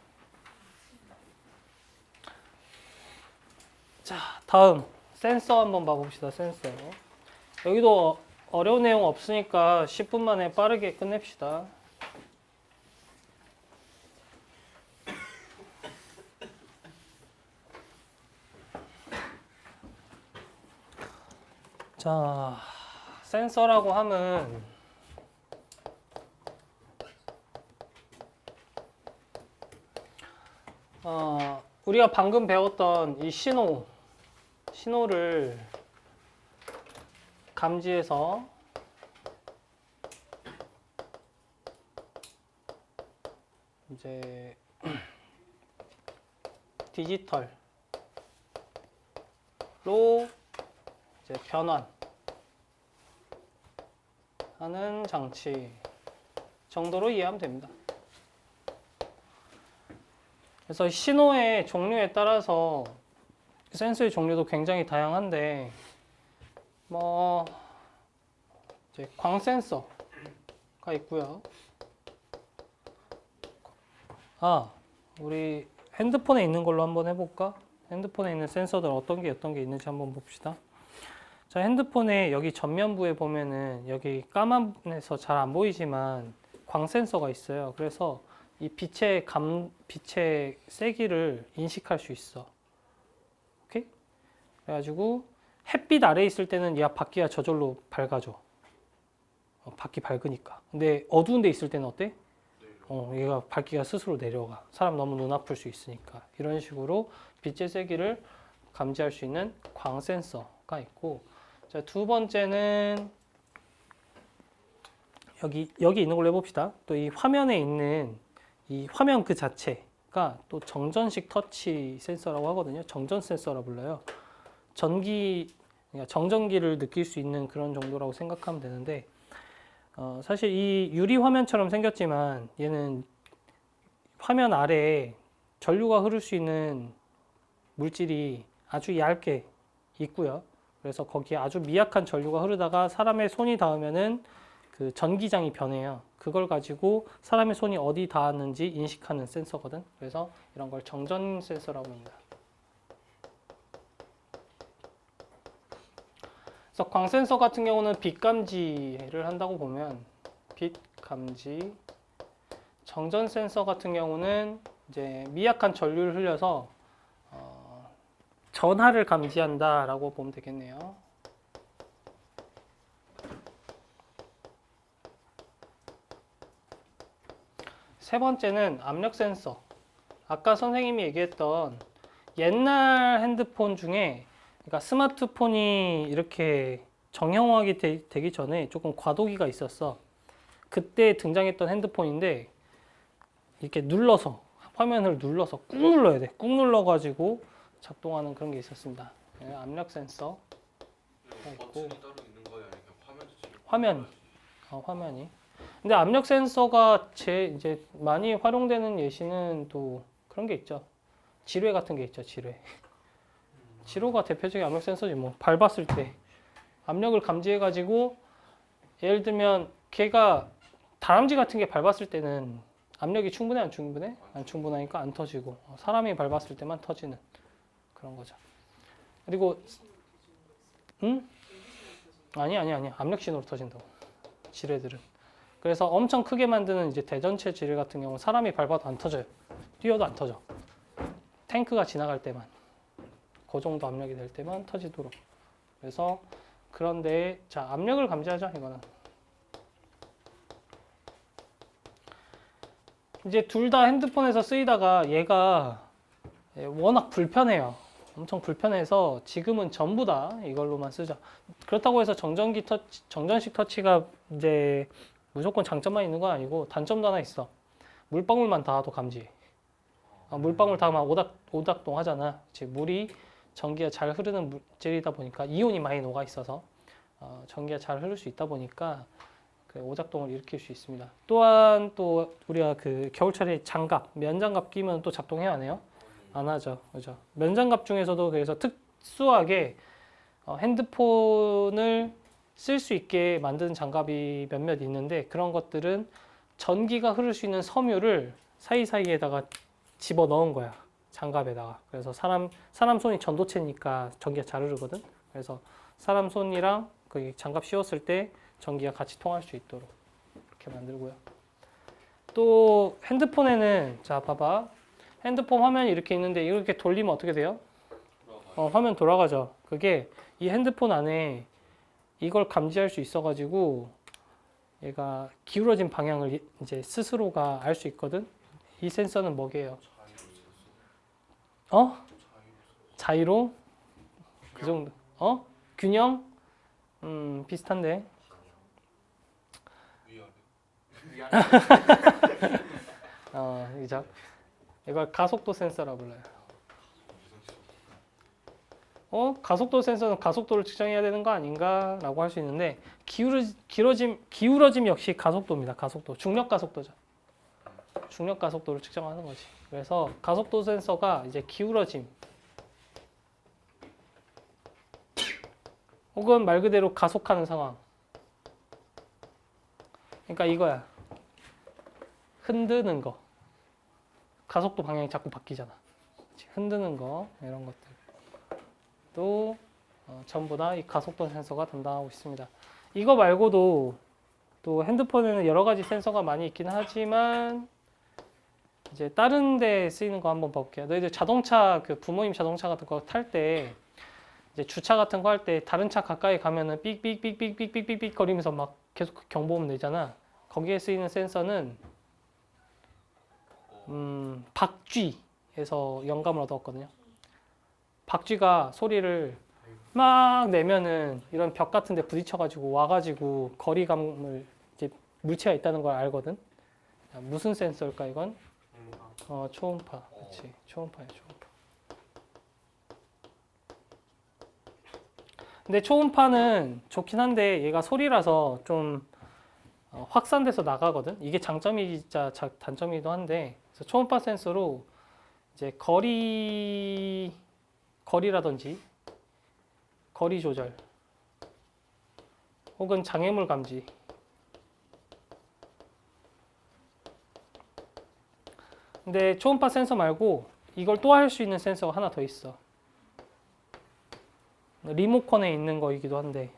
자, 다음 센서 한번 봐봅시다. 센서. 여기도 어려운 내용 없으니까 10분 만에 빠르게 끝냅시다. 자, 센서라고 하면 우리가 방금 배웠던 이 신호를 감지해서 이제 디지털로 이제 변환하는 장치 정도로 이해하면 됩니다. 그래서 신호의 종류에 따라서 센서의 종류도 굉장히 다양한데 뭐 이제 광 센서가 있고요. 우리 핸드폰에 있는 걸로 한번 해볼까? 핸드폰에 있는 센서들 어떤 게 있는지 한번 봅시다. 자, 핸드폰에 여기 전면부에 보면은 여기 까만에서 잘 안 보이지만 광 센서가 있어요. 그래서 이 빛의 세기를 인식할 수 있어. 오케이? 그래가지고 햇빛 아래에 있을 때는 얘가 바퀴가 저절로 밝아져. 바퀴 밝으니까. 근데 어두운 데 있을 때는 어때? 얘가 밝기가 스스로 내려가. 사람 너무 눈 아플 수 있으니까. 이런 식으로 빛의 세기를 감지할 수 있는 광 센서가 있고, 자, 두 번째는 여기 있는 걸로 해봅시다. 또 이 화면에 있는 이 화면 그 자체가 또 정전식 터치 센서라고 하거든요. 정전 센서라 불러요. 그러니까 정전기를 느낄 수 있는 그런 정도라고 생각하면 되는데, 사실 이 유리 화면처럼 생겼지만 얘는 화면 아래에 전류가 흐를 수 있는 물질이 아주 얇게 있고요. 그래서 거기에 아주 미약한 전류가 흐르다가 사람의 손이 닿으면은 그 전기장이 변해요. 그걸 가지고 사람의 손이 어디 닿았는지 인식하는 센서거든. 그래서 이런 걸 정전 센서라고 합니다. 그래서 광 센서 같은 경우는 빛 감지를 한다고 보면 빛 감지, 정전 센서 같은 경우는 이제 미약한 전류를 흘려서 전하를 감지한다라고 보면 되겠네요. 세 번째는 압력 센서. 아까 선생님이 얘기했던 옛날 핸드폰 중에, 그러니까 스마트폰이 이렇게 정형화가 되기 전에 조금 과도기가 있었어. 그때 등장했던 핸드폰인데 이렇게 눌러서 화면을 눌러서 꾹 눌러야 돼. 꾹 눌러가지고 작동하는 그런 게 있었습니다. 네, 압력 센서. 있고. 버튼이 따로 있는 거야? 아니면 화면 자체를 화면. 화면이. 근데 압력 센서가 이제 많이 활용되는 예시는 또 그런 게 있죠. 지뢰 같은 게 있죠. 지뢰가 대표적인 압력 센서지 뭐. 밟았을 때 압력을 감지해가지고 예를 들면 걔가 다람쥐 같은 게 밟았을 때는 압력이 충분해 안 충분해? 안 충분하니까 안 터지고 사람이 밟았을 때만 터지는 그런 거죠. 그리고 아니 압력 신호로 터진다고 지뢰들은. 그래서 엄청 크게 만드는 이제 대전체 지뢰 같은 경우 사람이 밟아도 안 터져요. 뛰어도 안 터져. 탱크가 지나갈 때만 그 정도 압력이 될 때만 터지도록. 그래서 그런데 자 압력을 감지하자 이거는. 이제 둘 다 핸드폰에서 쓰이다가 얘가 워낙 불편해요. 엄청 불편해서 지금은 전부 다 이걸로만 쓰죠. 그렇다고 해서 정전식 터치가 이제 무조건 장점만 있는 건 아니고 단점도 하나 있어. 물방울만 닿아도 감지해. 물방울 닿으면 오작동 하잖아. 즉 물이 전기가 잘 흐르는 물질이다 보니까 이온이 많이 녹아 있어서 전기가 잘 흐를 수 있다 보니까 그 오작동을 일으킬 수 있습니다. 또한 또 우리가 그 겨울철에 면장갑 끼면 또 작동해야 하네요. 안 하죠, 그죠? 면장갑 중에서도 그래서 특수하게 핸드폰을 쓸 수 있게 만드는 장갑이 몇몇 있는데 그런 것들은 전기가 흐를 수 있는 섬유를 사이사이에다가 집어 넣은 거야. 장갑에다가. 그래서 사람 손이 전도체니까 전기가 잘 흐르거든. 그래서 사람 손이랑 그 장갑 씌웠을 때 전기가 같이 통할 수 있도록 이렇게 만들고요. 또 핸드폰에는 자 봐봐. 핸드폰 화면이 이렇게 있는데 이렇게 돌리면 어떻게 돼요? 화면 돌아가죠. 그게 이 핸드폰 안에 이걸 감지할 수 있어가지고 얘가 기울어진 방향을 이제 스스로가 알 수 있거든. 이 센서는 뭐게요? 자이로? 그 정도. 균형? 비슷한데. 그죠? 이걸 가속도 센서라고 불러요. 가속도 센서는 가속도를 측정해야 되는 거 아닌가? 라고 할 수 있는데, 기울어짐 역시 가속도입니다. 가속도. 중력 가속도죠. 중력 가속도를 측정하는 거지. 그래서 가속도 센서가 이제 기울어짐, 혹은 말 그대로 가속하는 상황. 그러니까 이거야. 흔드는 거. 가속도 방향이 자꾸 바뀌잖아. 흔드는 거, 이런 것들. 또 전부 다 이 가속도 센서가 담당하고 있습니다. 이거 말고도 또 핸드폰에는 여러 가지 센서가 많이 있긴 하지만 이제 다른 데 쓰이는 거 한번 볼게요. 너희들 자동차 그 부모님 자동차 같은 거 탈 때 이제 주차 같은 거 할 때 다른 차 가까이 가면은 삑삑삑삑삑삑삑삑 거리면서 막 계속 경보음 내잖아. 거기에 쓰이는 센서는 박쥐에서 영감을 얻었거든요. 박쥐가 소리를 막 내면은 이런 벽 같은 데 부딪혀가지고 와가지고 거리감을 이제 물체가 있다는 걸 알거든. 무슨 센서일까 이건? 초음파. 그렇지. 초음파야, 초음파. 근데 초음파는 좋긴 한데 얘가 소리라서 좀 확산돼서 나가거든. 이게 장점이자 단점이기도 한데, 그래서 초음파 센서로 이제 거리라든지 거리 조절 혹은 장애물 감지 근데 초음파 센서 말고 이걸 또 할 수 있는 센서가 하나 더 있어. 리모컨에 있는 거이기도 한데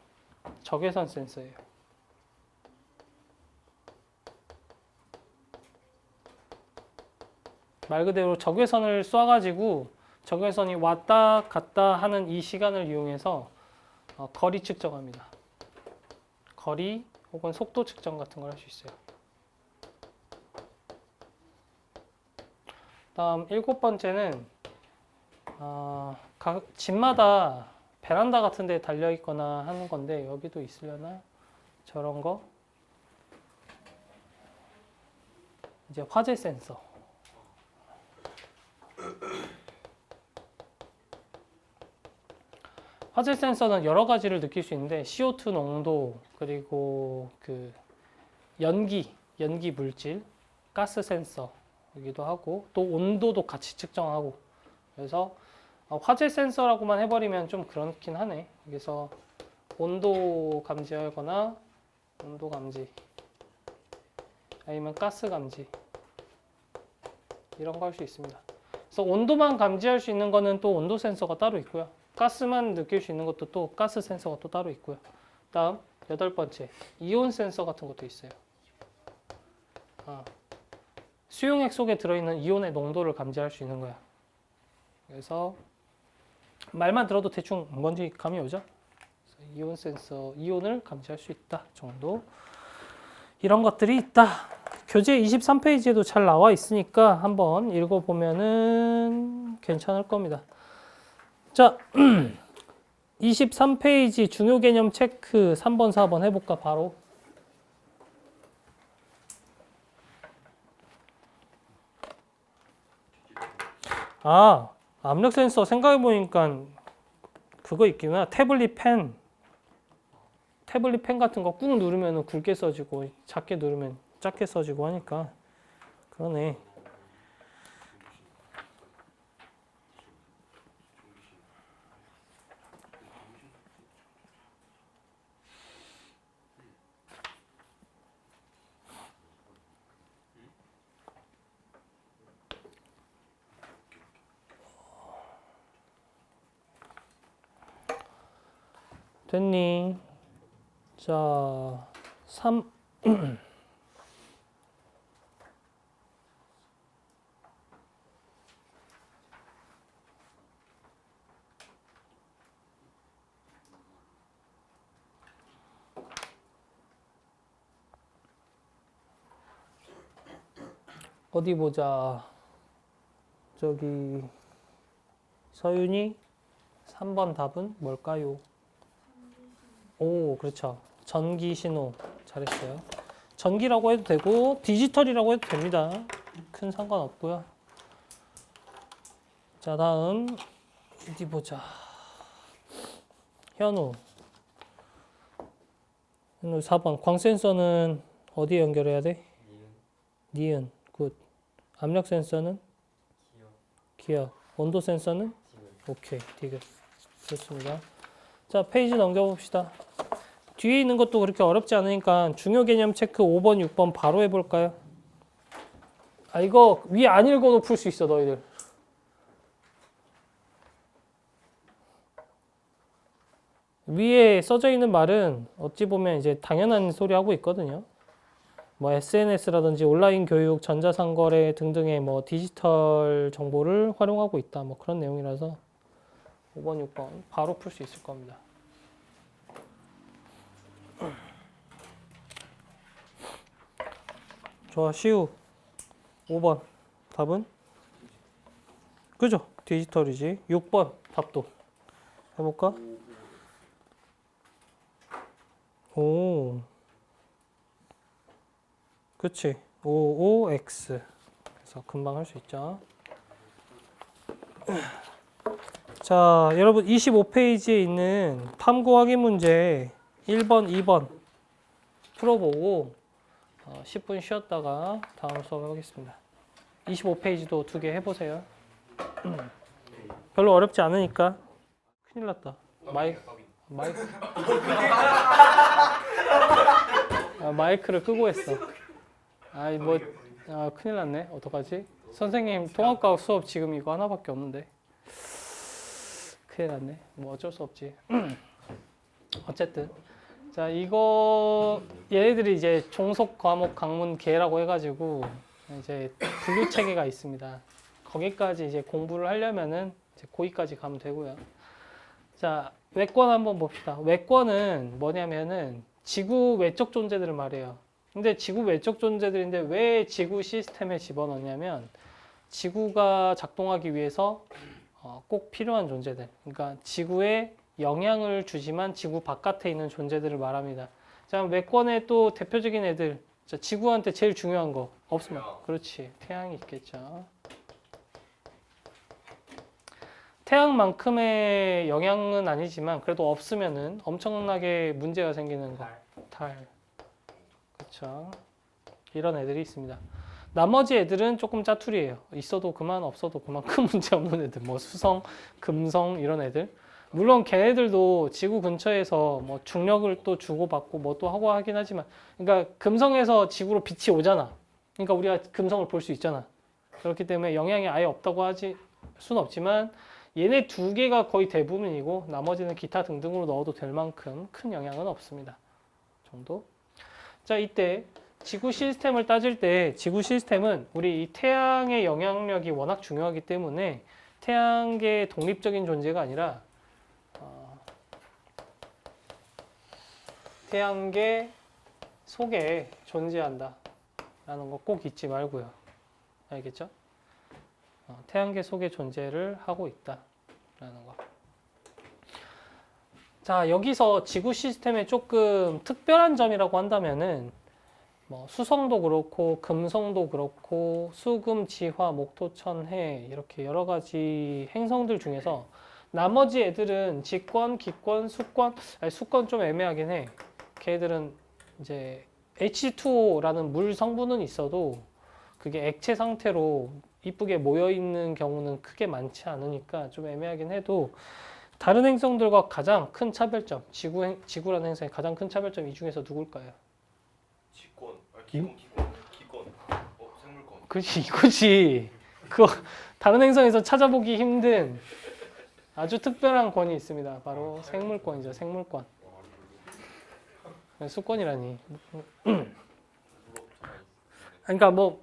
적외선 센서예요. 말 그대로 적외선을 쏴가지고 적외선이 왔다 갔다 하는 이 시간을 이용해서 거리 측정합니다. 거리 혹은 속도 측정 같은 걸 할 수 있어요. 다음 7번째는 각 집마다 베란다 같은 데 달려 있거나 하는 건데 여기도 있으려나? 저런 거 이제 화재 센서. 화재 센서는 여러 가지를 느낄 수 있는데 CO2 농도 그리고 그 연기 물질, 가스 센서이기도 하고 또 온도도 같이 측정하고 그래서 화재 센서라고만 해버리면 좀 그렇긴 하네. 그래서 온도 감지하거나 온도 감지 아니면 가스 감지 이런 거 할 수 있습니다. 그래서 온도만 감지할 수 있는 거는 또 온도 센서가 따로 있고요. 가스만 느낄 수 있는 것도 또 가스 센서가 또 따로 있고요. 다음 8번째 이온 센서 같은 것도 있어요. 수용액 속에 들어있는 이온의 농도를 감지할 수 있는 거야. 그래서 말만 들어도 대충 뭔지 감이 오죠? 이온 센서, 이온을 감지할 수 있다 정도. 이런 것들이 있다. 교재 23페이지에도 잘 나와 있으니까 한번 읽어보면은 괜찮을 겁니다. 자, 23페이지 중요 개념 체크 3번, 4번 해볼까, 바로. 압력 센서 생각해보니까 그거 있구나. 태블릿 펜 같은 거 꾹 누르면 굵게 써지고, 작게 누르면 작게 써지고 하니까. 그러네. 됐니? 자, 3 어디 보자. 저기 서윤이 3번 답은 뭘까요? 오, 그렇죠. 전기 신호. 잘했어요. 전기라고 해도 되고 디지털이라고 해도 됩니다. 큰 상관없고요. 자, 다음 어디 보자. 현우 4번. 광 센서는 어디에 연결해야 돼? 니은. 굿. 압력 센서는? 기억. 온도 센서는? 오케이. 디귿. 좋습니다. 자, 페이지 넘겨봅시다. 뒤에 있는 것도 그렇게 어렵지 않으니까 중요 개념 체크 5번, 6번 바로 해볼까요? 이거 위 안 읽어도 풀 수 있어, 너희들. 위에 써져 있는 말은 어찌 보면 이제 당연한 소리 하고 있거든요. 뭐 SNS라든지 온라인 교육, 전자상거래 등등의 뭐 디지털 정보를 활용하고 있다. 뭐 그런 내용이라서 5번, 6번 바로 풀 수 있을 겁니다. 좋아, 시우 5번 답은? 그죠? 디지털이지. 6번 답도 해볼까? 오, 그치. 55X. 그래서 금방 할 수 있죠. 자, 여러분 25페이지에 있는 탐구 확인 문제 1번, 2번 풀어보고 10분 쉬었다가 다음 수업 하겠습니다. 25페이지도 2개 해보세요. 별로 어렵지 않으니까. 큰일 났다. 마이크를 끄고 했어. 아이 뭐 큰일 났네. 어떡하지? 선생님 통합과학 수업 지금 이거 하나밖에 없는데. 큰일 났네. 뭐 어쩔 수 없지. 어쨌든 자 이거 얘네들이 이제 종속 과목 강문 계라고 해가지고 이제 분류 체계가 있습니다. 거기까지 이제 공부를 하려면은 이제 고2까지 가면 되고요. 자 외권 한번 봅시다. 외권은 뭐냐면은 지구 외적 존재들을 말해요. 근데 지구 외적 존재들인데 왜 지구 시스템에 집어넣냐면 지구가 작동하기 위해서 꼭 필요한 존재들. 그러니까 지구에 영향을 주지만 지구 바깥에 있는 존재들을 말합니다. 자, 외권의 또 대표적인 애들. 자, 지구한테 제일 중요한 거 없으면 그렇지. 태양이 있겠죠. 태양만큼의 영향은 아니지만 그래도 없으면은 엄청나게 문제가 생기는 거. 달. 그렇죠. 이런 애들이 있습니다. 나머지 애들은 조금 짜투리예요. 있어도 그만 없어도 그만 큰 문제 없는 애들. 뭐 수성, 금성 이런 애들. 물론 걔네들도 지구 근처에서 뭐 중력을 또 주고받고 뭐 또 하고 하긴 하지만 그러니까 금성에서 지구로 빛이 오잖아. 그러니까 우리가 금성을 볼 수 있잖아. 그렇기 때문에 영향이 아예 없다고 하지 수는 없지만 얘네 두 개가 거의 대부분이고 나머지는 기타 등등으로 넣어도 될 만큼 큰 영향은 없습니다. 정도. 자, 이때 지구 시스템을 따질 때 지구 시스템은 우리 이 태양의 영향력이 워낙 중요하기 때문에 태양계 독립적인 존재가 아니라 태양계 속에 존재한다 라는 거 꼭 잊지 말고요. 알겠죠? 태양계 속에 존재를 하고 있다 라는 거. 자, 여기서 지구 시스템의 조금 특별한 점이라고 한다면은 뭐 수성도 그렇고 금성도 그렇고 수금, 지화, 목토, 천, 해 이렇게 여러 가지 행성들 중에서 나머지 애들은 직권, 기권, 수권, 아니 수권 좀 애매하긴 해. 걔들은 이제 H2O라는 물 성분은 있어도 그게 액체 상태로 이쁘게 모여 있는 경우는 크게 많지 않으니까 좀 애매하긴 해도 다른 행성들과 가장 큰 차별점, 지구라는 행성의 가장 큰 차별점 이 중에서 누굴까요? 기권. 생물권. 그렇지, 이거지. 그거 다른 행성에서 찾아보기 힘든 아주 특별한 권이 있습니다. 바로 생물권이죠, 생물권. 수권이라니. 그러니까 뭐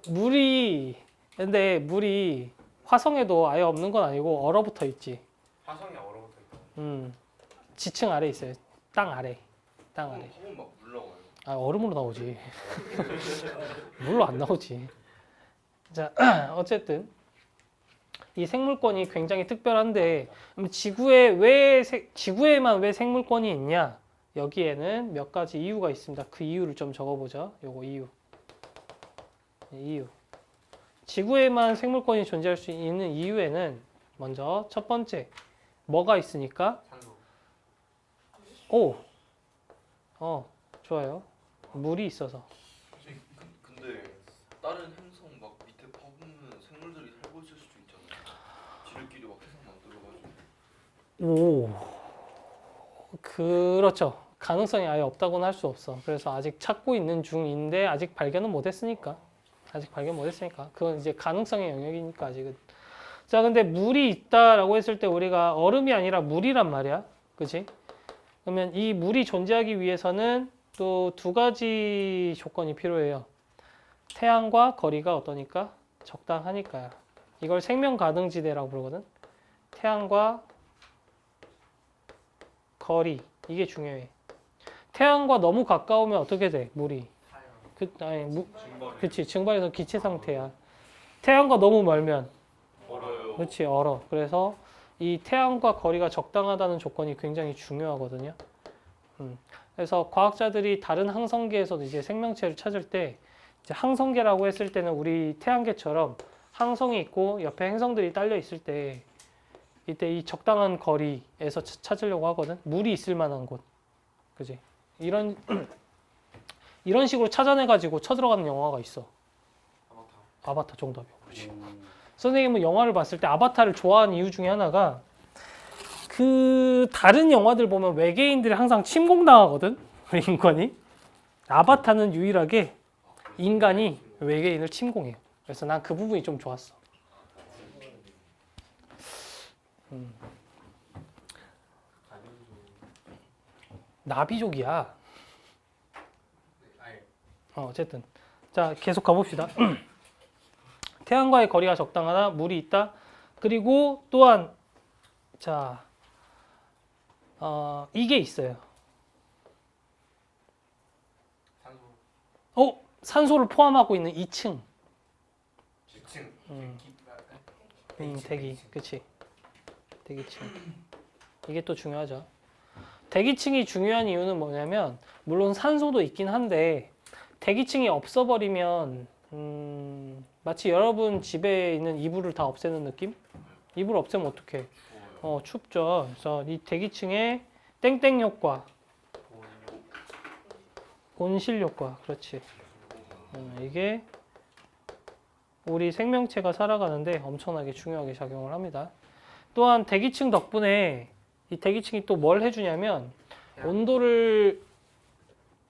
근데 물이 화성에도 아예 없는 건 아니고 얼어붙어 있지. 화성이 얼어붙어 있다. 지층 아래 있어요. 땅 아래. 한번 막 물 나와요. 아, 얼음으로 나오지. 물로 안 나오지. 자, 어쨌든 이 생물권이 굉장히 특별한데 그럼 지구에만 왜 생물권이 있냐? 여기에는 몇 가지 이유가 있습니다. 그 이유를 좀 적어보죠. 요거 이유. 지구에만 생물권이 존재할 수 있는 이유에는 먼저 첫 번째 뭐가 있으니까? 산소. 좋아요. 물이 있어서. 근데 다른 행성 막 밑에 파보면 생물들이 살고 있을 수도 있잖아요. 지들끼리 막 해성 만들어가지고. 그렇죠. 가능성이 아예 없다고는 할 수 없어. 그래서 아직 찾고 있는 중인데 아직 발견은 못했으니까. 그건 이제 가능성의 영역이니까 아직은. 자, 근데 물이 있다라고 했을 때 우리가 얼음이 아니라 물이란 말이야. 그치? 그러면 이 물이 존재하기 위해서는 또 두 가지 조건이 필요해요. 태양과 거리가 어떠니까? 적당하니까요. 이걸 생명 가능지대라고 부르거든. 태양과 거리. 이게 중요해. 태양과 너무 가까우면 어떻게 돼? 물이. 그치. 증발해서 기체 상태야. 태양과 너무 멀면. 얼어요. 그렇지. 얼어. 그래서 이 태양과 거리가 적당하다는 조건이 굉장히 중요하거든요. 그래서 과학자들이 다른 항성계에서도 이제 생명체를 찾을 때 이제 항성계라고 했을 때는 우리 태양계처럼 항성이 있고 옆에 행성들이 딸려 있을 때 이때 이 적당한 거리에서 찾으려고 하거든. 물이 있을 만한 곳. 그지? 이런 식으로 찾아내가지고 쳐들어가는 영화가 있어. 아바타. 아바타 정답이야. 그렇지. 선생님은 영화를 봤을 때 아바타를 좋아하는 이유 중에 하나가 그 다른 영화들 보면 외계인들이 항상 침공당하거든. 인간이. 아바타는 유일하게 인간이 외계인을 침공해요. 그래서 난 그 부분이 좀 좋았어. 나비족이야. 아예. 어쨌든 자 계속 가봅시다. 태양과의 거리가 적당하다. 물이 있다. 그리고 또한 자 이게 있어요. 산소. 산소를 포함하고 있는 2층. 2층. 대기. 그치. 대기층. 이게 또 중요하죠. 대기층이 중요한 이유는 뭐냐면 물론 산소도 있긴 한데 대기층이 없어버리면 마치 여러분 집에 있는 이불을 다 없애는 느낌? 이불 없애면 어떡해? 춥죠. 그래서 이 대기층에 땡땡 효과, 온실 효과, 그렇지. 이게 우리 생명체가 살아가는데 엄청나게 중요하게 작용을 합니다. 또한 대기층 덕분에 이 대기층이 또 뭘 해주냐면 온도를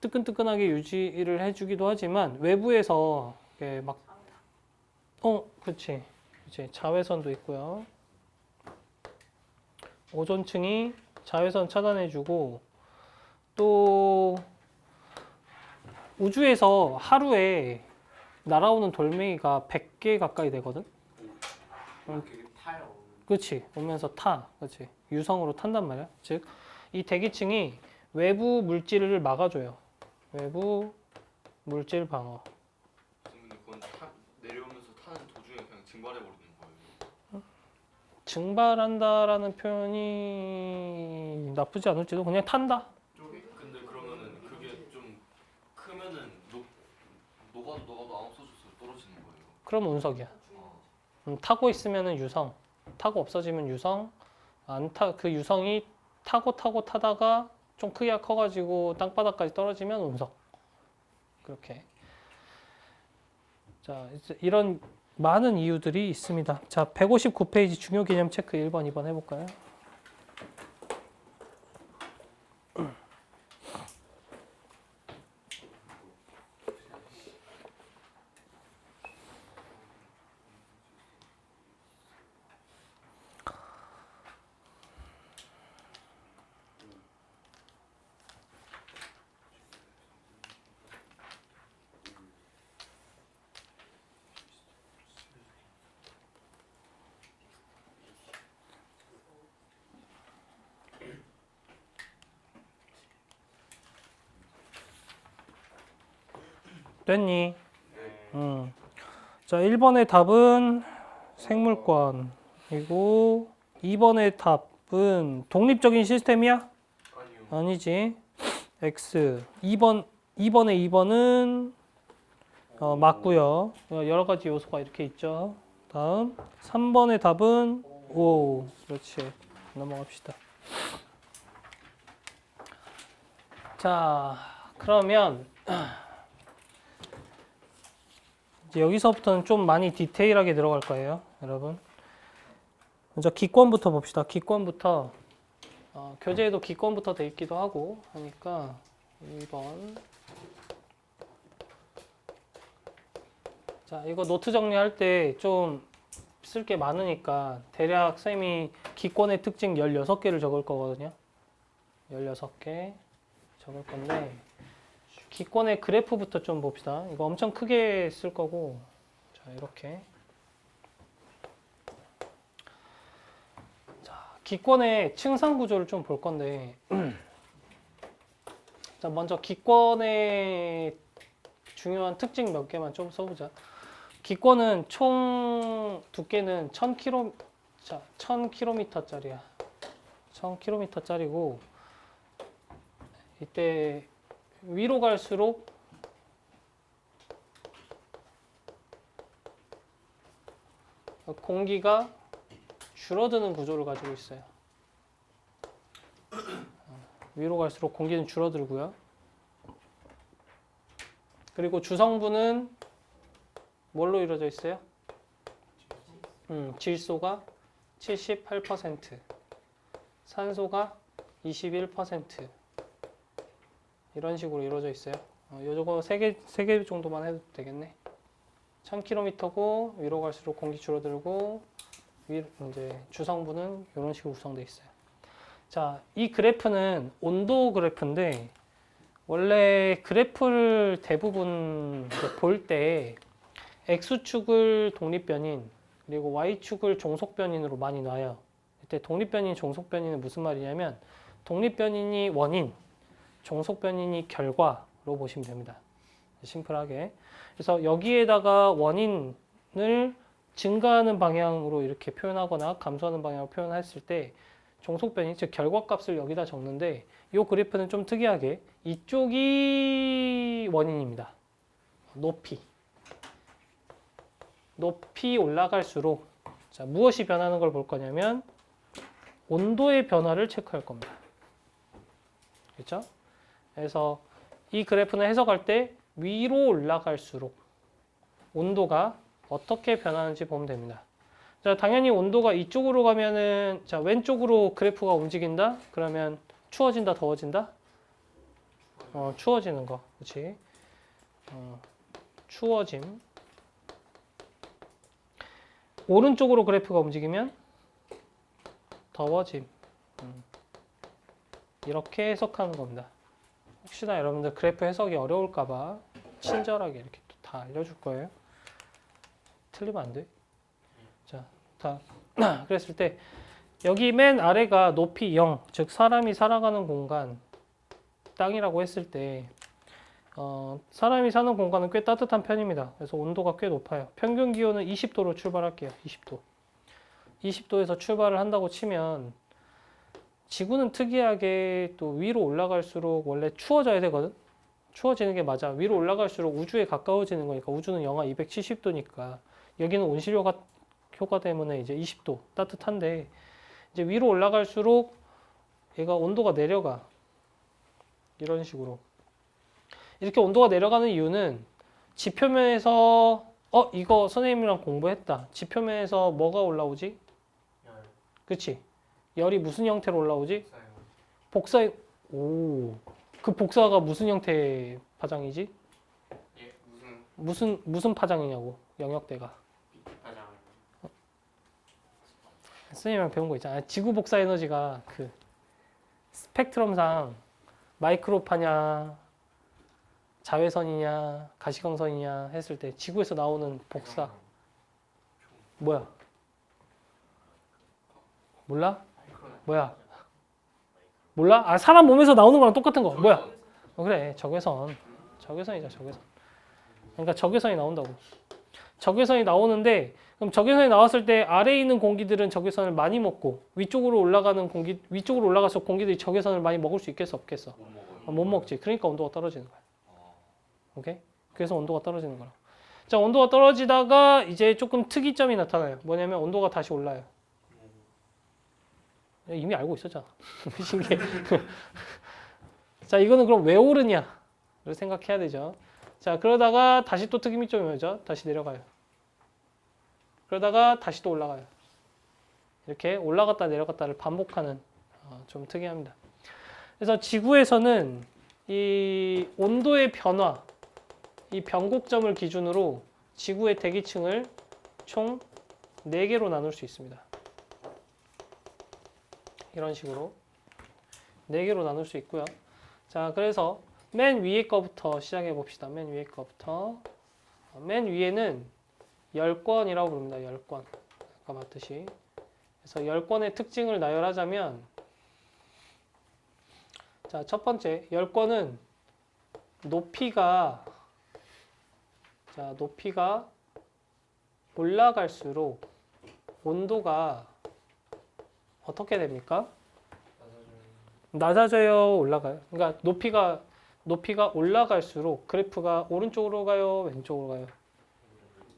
뜨끈뜨끈하게 유지를 해주기도 하지만 외부에서 이렇게 막 그렇지. 자외선도 있고요. 오존층이 자외선 차단해주고 또 우주에서 하루에 날아오는 돌멩이가 100개 가까이 되거든. 되게 타요. 그렇지. 오면서 타. 그렇지. 유성으로 탄단 말이야. 즉, 이 대기층이 외부 물질을 막아줘요. 외부 물질 방어. 선생님 그건 내려오면서 타는 도중에 그냥 증발해 버리는 거예요. 증발한다라는 표현이 나쁘지 않을지도 그냥 탄다. 근데 그러면은 그게 좀 크면은 녹아도 안 없어져서 떨어지는 거예요. 그럼 운석이야. 타고 있으면은 유성, 타고 없어지면 유성, 그 유성이 타고 타다가 좀 크기가 커가지고 땅바닥까지 떨어지면 운석. 그렇게. 자, 이런 많은 이유들이 있습니다. 자, 159페이지 중요 개념 체크 1번, 2번 해볼까요? 됐니? 자, 1번의 답은 생물권이고 2번의 답은 독립적인 시스템이야? 아니요. 아니지. X. 2번의 2번은 맞고요. 여러 가지 요소가 이렇게 있죠. 다음 3번의 답은 O. 그렇지. 넘어갑시다. 자, 그러면 이제 여기서부터는 좀 많이 디테일하게 들어갈 거예요, 여러분. 먼저 기권부터 봅시다. 기권부터 교재에도 기권부터 돼 있기도 하고 하니까 2번. 자, 이거 노트 정리할 때 좀 쓸 게 많으니까 대략 쌤이 기권의 특징 16개를 적을 거거든요. 16개 적을 건데 기권의 그래프부터 좀 봅시다. 이거 엄청 크게 쓸 거고 자, 이렇게. 자, 기권의 층상 구조를 좀 볼 건데 자, 먼저 기권의 중요한 특징 몇 개만 좀 써보자. 기권은 총 두께는 1000km짜리야. 1000km짜리고 이때 위로 갈수록 공기가 줄어드는 구조를 가지고 있어요. 위로 갈수록 공기는 줄어들고요. 그리고 주성분은 뭘로 이루어져 있어요? 질소가 78%, 산소가 21%. 이런 식으로 이루어져 있어요. 요거 세 개 정도만 해도 되겠네. 1000km고 위로 갈수록 공기 줄어들고 이제 주성분은 이런 식으로 구성되어 있어요. 자, 이 그래프는 온도 그래프인데 원래 그래프를 대부분 볼 때 X축을 독립변인 그리고 Y축을 종속변인으로 많이 놔요. 이때 독립변인, 종속변인은 무슨 말이냐면 독립변인이 원인, 종속변인이 결과로 보시면 됩니다. 심플하게. 그래서 여기에다가 원인을 증가하는 방향으로 이렇게 표현하거나 감소하는 방향으로 표현했을 때 종속변인, 즉 결과값을 여기다 적는데 이 그래프는 좀 특이하게 이쪽이 원인입니다. 높이 올라갈수록 자, 무엇이 변하는 걸 볼 거냐면 온도의 변화를 체크할 겁니다. 그렇죠? 그래서 이 그래프는 해석할 때 위로 올라갈수록 온도가 어떻게 변하는지 보면 됩니다. 자, 당연히 온도가 이쪽으로 가면은 자, 왼쪽으로 그래프가 움직인다? 그러면 추워진다, 더워진다? 추워지는 거. 그렇지? 추워짐. 오른쪽으로 그래프가 움직이면 더워짐. 이렇게 해석하는 겁니다. 혹시나 여러분들 그래프 해석이 어려울까봐 친절하게 이렇게 또 다 알려줄 거예요. 틀리면 안 돼. 자, 다 그랬을 때 여기 맨 아래가 높이 0, 즉 사람이 살아가는 공간 땅이라고 했을 때 사람이 사는 공간은 꽤 따뜻한 편입니다. 그래서 온도가 꽤 높아요. 평균 기온은 20도로 출발할게요. 20도. 20도에서 출발을 한다고 치면 지구는 특이하게 또 위로 올라갈수록 원래 추워져야 되거든. 추워지는 게 맞아. 위로 올라갈수록 우주에 가까워지는 거니까 우주는 영하 270도니까 여기는 온실 효과 때문에 이제 20도 따뜻한데 이제 위로 올라갈수록 얘가 온도가 내려가. 이런 식으로. 이렇게 온도가 내려가는 이유는 지표면에서 이거 선생님이랑 공부했다. 지표면에서 뭐가 올라오지? 그치? 열이 무슨 형태로 올라오지? 복사. 그 복사가 무슨 형태의 파장이지? 예, 무슨 파장이냐고, 영역대가. 파장. 선생님이랑 배운 거 있잖아. 지구 복사 에너지가 그 스펙트럼상 마이크로파냐, 자외선이냐, 가시광선이냐 했을 때 지구에서 나오는 복사 뭐야? 몰라? 뭐야? 몰라? 아, 사람 몸에서 나오는 거랑 똑같은 거. 뭐야? 그래, 적외선. 적외선이죠, 적외선. 그러니까 적외선이 나온다고. 적외선이 나오는데 그럼 적외선이 나왔을 때 아래에 있는 공기들은 적외선을 많이 먹고 위쪽으로 올라가서 공기들이 적외선을 많이 먹을 수 있겠어, 없겠어? 못 먹어요. 못 먹지. 그러니까 온도가 떨어지는 거야. 오케이? 그래서 온도가 떨어지는 거라. 자, 온도가 떨어지다가 이제 조금 특이점이 나타나요. 뭐냐면 온도가 다시 올라요. 이미 알고 있었잖아. 신기해. 자, 이거는 그럼 왜 오르냐? 를 생각해야 되죠. 자, 그러다가 다시 또 특이점이 뭐죠? 다시 내려가요. 그러다가 다시 또 올라가요. 이렇게 올라갔다 내려갔다를 반복하는 좀 특이합니다. 그래서 지구에서는 이 온도의 변화, 이 변곡점을 기준으로 지구의 대기층을 총 4개로 나눌 수 있습니다. 이런 식으로 4개로 나눌 수 있고요. 자, 그래서 맨 위에 거부터 시작해 봅시다. 맨 위에 거부터. 맨 위에는 열권이라고 부릅니다. 열권. 아까 봤듯이. 그래서 열권의 특징을 나열하자면 자, 첫 번째 열권은 높이가 올라갈수록 온도가 어떻게 됩니까? 낮아져요, 올라가요? 그러니까 높이가 올라갈수록 그래프가 오른쪽으로 가요, 왼쪽으로 가요?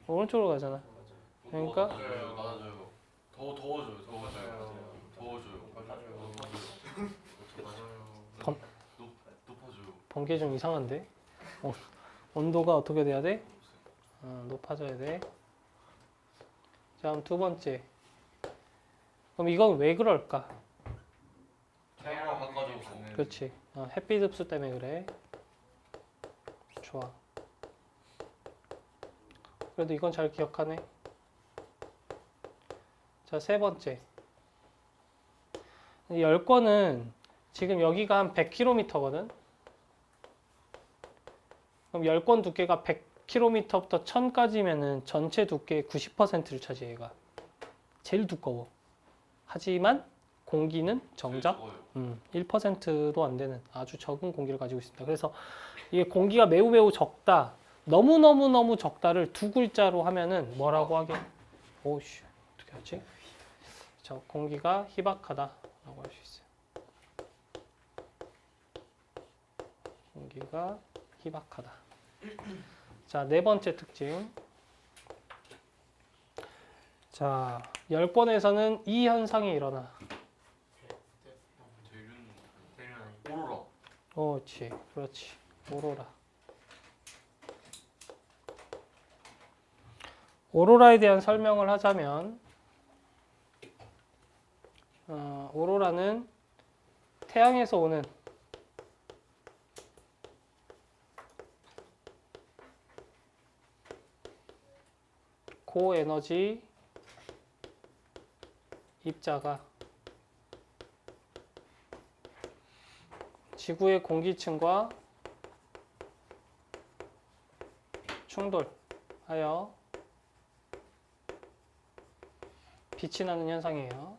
오른쪽으로 가잖아. 그러니까 낮아져요. 더워져요. 높아져요. 번개 좀 이상한데? 온도가 어떻게 돼야 돼? 높아져야 돼. 자, 그럼 두 번째. 그럼 이건 왜 그럴까? 태양광 가까워져서. 그렇지. 햇빛 흡수 때문에 그래. 좋아. 그래도 이건 잘 기억하네. 자, 세 번째. 열권은 지금 여기가 한 100km거든. 그럼 열권 두께가 100km부터 1000까지면은 전체 두께의 90%를 차지해 얘가. 제일 두꺼워. 하지만 공기는 정작 1%도 안 되는 아주 적은 공기를 가지고 있습니다. 그래서 이게 공기가 매우 매우 적다. 너무너무너무 적다를 두 글자로 하면은 뭐라고 하게? 오씨, 어떻게 하지? 저 공기가 희박하다라고 할 수 있어요. 공기가 희박하다. 자, 네 번째 특징. 자, 열권에서는 이 현상이 일어나. 오로라. 그렇지, 그렇지. 오로라. 오로라에 대한 설명을 하자면, 오로라는 태양에서 오는 고에너지 입자가 지구의 공기층과 충돌하여 빛이 나는 현상이에요.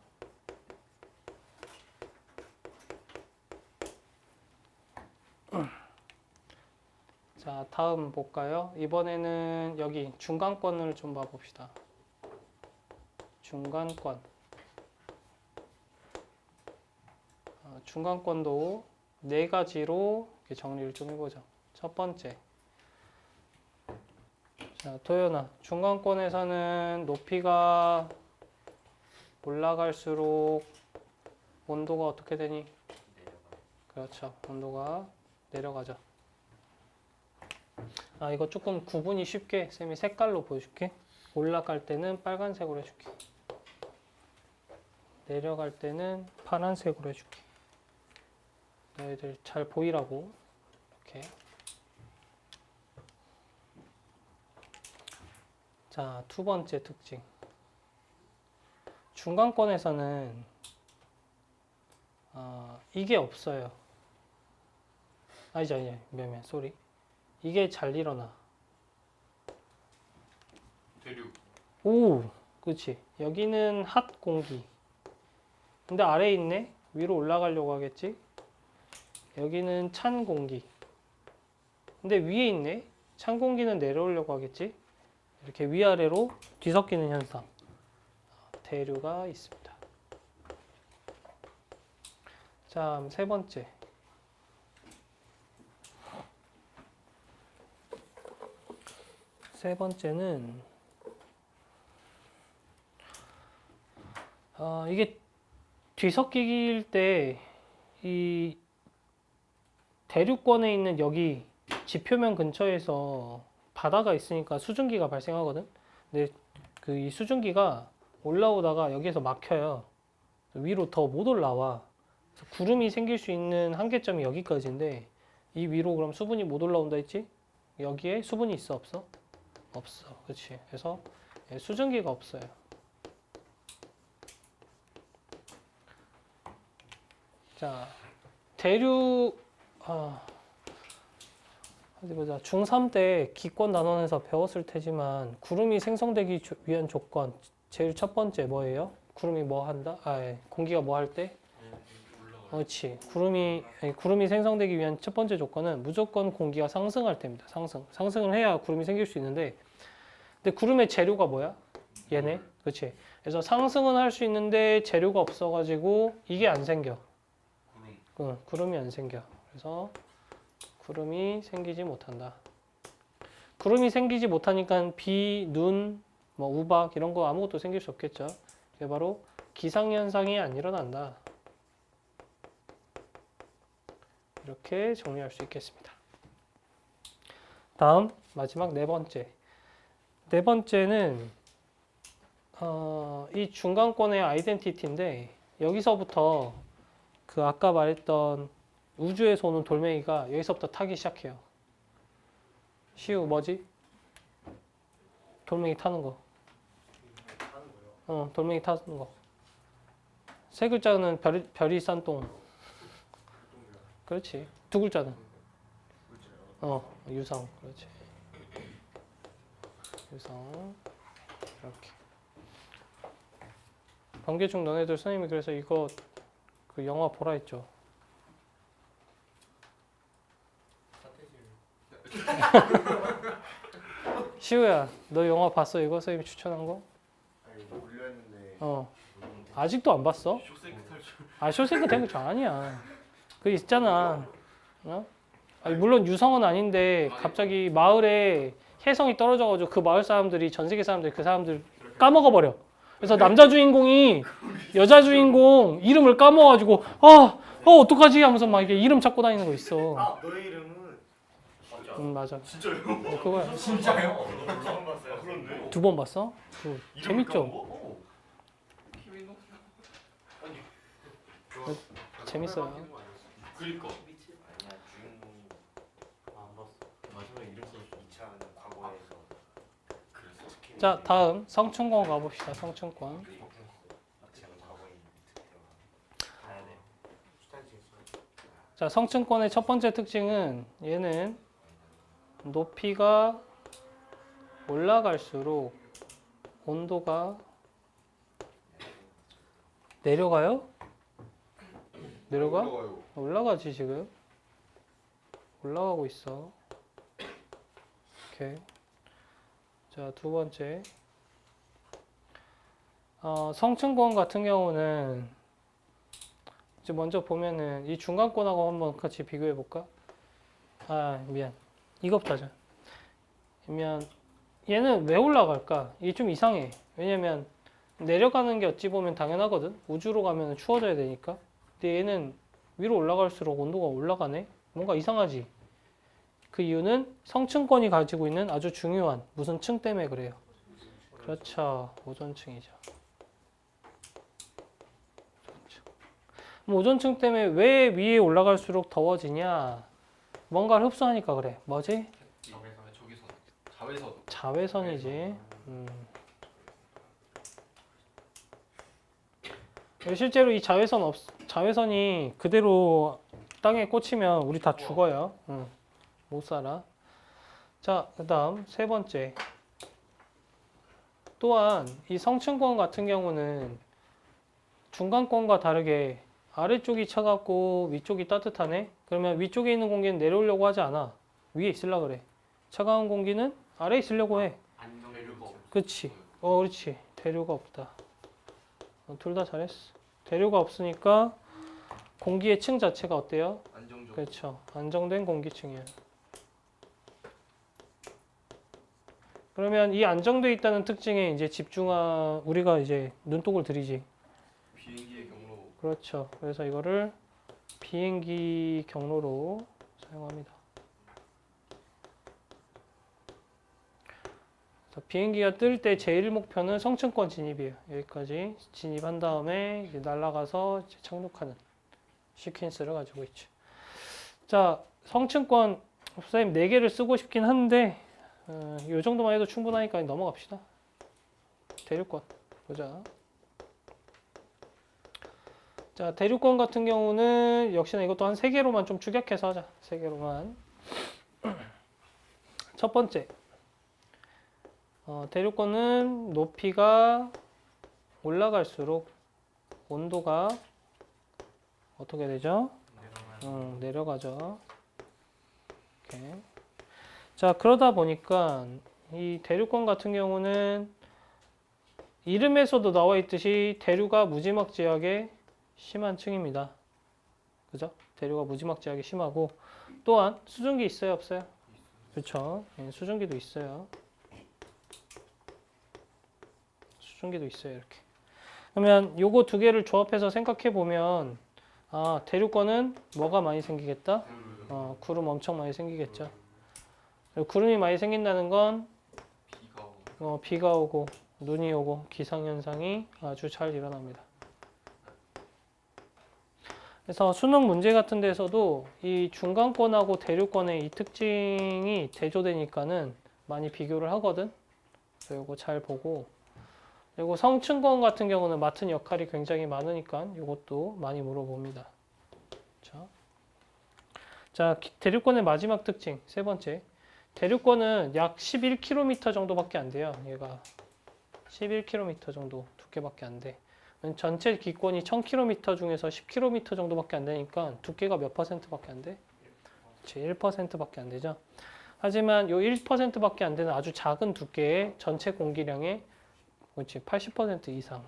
자, 다음 볼까요? 이번에는 여기 중간권을 좀 봐봅시다. 중간권. 중간권도 네 가지로 이렇게 정리를 좀 해보죠. 첫 번째. 자, 도연아. 중간권에서는 높이가 올라갈수록 온도가 어떻게 되니? 그렇죠. 온도가 내려가죠. 이거 조금 구분이 쉽게 쌤이 색깔로 보여줄게. 올라갈 때는 빨간색으로 해줄게. 내려갈 때는 파란색으로 해줄게. 너희들 잘 보이라고. 이렇게. 자, 두 번째 특징. 중간권에서는 이게 없어요. 아니지, 미안, 쏘리. 이게 잘 일어나. 대륙. 오, 그렇지. 여기는 핫 공기. 근데 아래에 있네? 위로 올라가려고 하겠지? 여기는 찬 공기. 근데 위에 있네? 찬 공기는 내려오려고 하겠지? 이렇게 위아래로 뒤섞이는 현상. 대류가 있습니다. 자, 세 번째. 세 번째는 이게 뒤섞일 때 이 대륙권에 있는 여기 지표면 근처에서 바다가 있으니까 수증기가 발생하거든. 근데 이 수증기가 올라오다가 여기에서 막혀요. 위로 더 못 올라와. 그래서 구름이 생길 수 있는 한계점이 여기까지인데 이 위로 그럼 수분이 못 올라온다 했지? 여기에 수분이 있어 없어? 없어. 그렇지. 그래서 수증기가 없어요. 자, 대륙 어디 보자. 중3 때 기권 단원에서 배웠을 테지만 구름이 생성되기 위한 조건 제일 첫 번째 뭐예요? 구름이 뭐 한다? 공기가 뭐 할 때? 그렇지. 구름이 생성되기 위한 첫 번째 조건은 무조건 공기가 상승할 때입니다. 상승을 해야 구름이 생길 수 있는데, 근데 구름의 재료가 뭐야? 얘네. 그렇지. 그래서 상승은 할 수 있는데 재료가 없어가지고 이게 안 생겨. 구름이 안 생겨. 그래서 구름이 생기지 못한다. 구름이 생기지 못하니까 비, 눈, 뭐 우박 이런 거 아무것도 생길 수 없겠죠. 그게 바로 기상현상이 안 일어난다. 이렇게 정리할 수 있겠습니다. 다음 마지막 네 번째. 네 번째는 이 중간권의 아이덴티티인데 여기서부터 그 아까 말했던 우주에서 오는 돌멩이가 여기서부터 타기 시작해요. 시우 뭐지? 돌멩이 타는 거. 돌멩이 타는 거. 세 글자는 별이 싼 똥. 그렇지. 두 글자는. 유성. 그렇지. 유성. 이렇게. 번개중 너네들 선생님이 그래서 이거 그 영화 보라 했죠. 시우야, 너 영화 봤어? 이거 선생님이 추천한 거? 아니 올렸는데 아직도 안 봤어? 쇼생크 탈출. 쇼생크 된 거 아니야. 그 있잖아. 아니, 물론 유성은 아닌데 갑자기 마을에 혜성이 떨어져가지고 그 마을 사람들이 전 세계 사람들이 그 사람들 까먹어 버려. 그래서 남자 주인공이 여자 주인공 이름을 까먹어가지고 어떡하지 하면서 막 이게 이름 찾고 다니는 거 있어. 너의 이름은 맞아. 진짜요? 그거야. 진짜요? 처음 봤어요. 그런데? 두 번 봤어? 재밌죠? 키미노? 재밌어요. 그니까. 아니야 주인공이 안 봤어. 마지막에 이름 써서 2차 과거에서 그래서 특히 자, 다음 성춘권 가봅시다. 성춘권. 제가 과거에 가야 돼. 자, 성층권의 첫 번째 특징은 얘는 높이가 올라갈수록 온도가 내려가요? 내려가? 올라가지 지금. 올라가고 있어. 오케이. 자, 두 번째. 성층권 같은 경우는 이제 먼저 보면은 이 중간권하고 한번 같이 비교해 볼까? 미안. 이것부터 하자. 그러면 얘는 왜 올라갈까? 이게 좀 이상해. 왜냐면 내려가는 게 어찌 보면 당연하거든. 우주로 가면 추워져야 되니까. 근데 얘는 위로 올라갈수록 온도가 올라가네. 뭔가 이상하지? 그 이유는 성층권이 가지고 있는 아주 중요한 무슨 층 때문에 그래요. 그렇죠. 오존층이죠. 오존층 때문에 왜 위에 올라갈수록 더워지냐? 뭔가를 흡수하니까 그래. 뭐지? 자외선. 자외선이지. 실제로 이 자외선이 그대로 땅에 꽂히면 우리 다 죽어요. 못 살아. 자, 그 다음 세 번째. 또한 이 성층권 같은 경우는 중간권과 다르게 아래쪽이 차갑고 위쪽이 따뜻하네? 그러면 위쪽에 있는 공기는 내려오려고 하지 않아. 위에 있으려고 그래. 차가운 공기는 아래에 있으려고 해. 대류가 없어. 그렇지. 그렇지. 대류가 없다. 둘 다 잘했어. 대류가 없으니까 공기의 층 자체가 어때요? 안정적. 그렇죠. 안정된 공기층이야. 그러면 이 안정돼 있다는 특징에 이제 우리가 이제 눈독을 들이지. 비행기의 경로. 그렇죠. 그래서 이거를 비행기 경로로 사용합니다. 그래서 비행기가 뜰 때 제일 목표는 성층권 진입이에요. 여기까지 진입한 다음에 이제 날아가서 이제 착륙하는 시퀀스를 가지고 있죠. 자, 성층권 선생님 4개를 쓰고 싶긴 한데 이 정도만 해도 충분하니까 넘어갑시다. 대륙권 보자. 자, 대륙권 같은 경우는 역시나 이것도 한 3개로만 좀 축약해서 하자. 3개로만. 첫 번째. 대륙권은 높이가 올라갈수록 온도가 어떻게 되죠? 내려가죠. 이렇게. 자, 그러다 보니까 이 대륙권 같은 경우는 이름에서도 나와 있듯이 대류가 무지막지하게 심한 층입니다. 그죠? 대류가 무지막지하게 심하고 또한 수증기 있어요, 없어요? 그렇죠. 수증기도 있어요. 수증기도 있어요, 이렇게. 그러면 요거 두 개를 조합해서 생각해 보면 대륙권은 뭐가 많이 생기겠다? 구름 엄청 많이 생기겠죠. 구름이 많이 생긴다는 건 비가 오고 비가 오고 눈이 오고 기상현상이 아주 잘 일어납니다. 그래서 수능 문제 같은 데서도 이 중간권하고 대류권의 이 특징이 대조되니까는 많이 비교를 하거든. 그래서 이거 잘 보고, 그리고 성층권 같은 경우는 맡은 역할이 굉장히 많으니까 이것도 많이 물어봅니다. 자, 대류권의 마지막 특징 세 번째. 대류권은 약 11km 정도밖에 안 돼요. 얘가 11km 정도 두께밖에 안 돼. 전체 기권이 1000km 중에서 10km 정도밖에 안 되니까 두께가 몇 %밖에 안 돼? 1%밖에 안 되죠. 하지만 이 1%밖에 안 되는 아주 작은 두께의 전체 공기량의 80% 이상.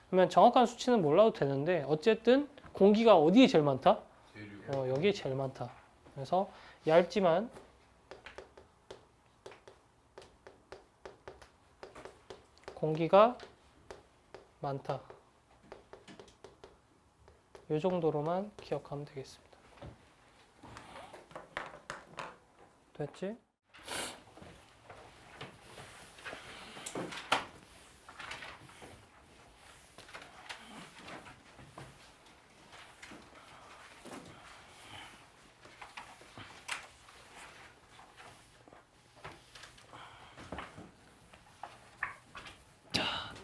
그러면 정확한 수치는 몰라도 되는데 어쨌든 공기가 어디에 제일 많다? 대류 여기에 제일 많다. 그래서 얇지만 공기가 많다. 이 정도로만 기억하면 되겠습니다. 됐지?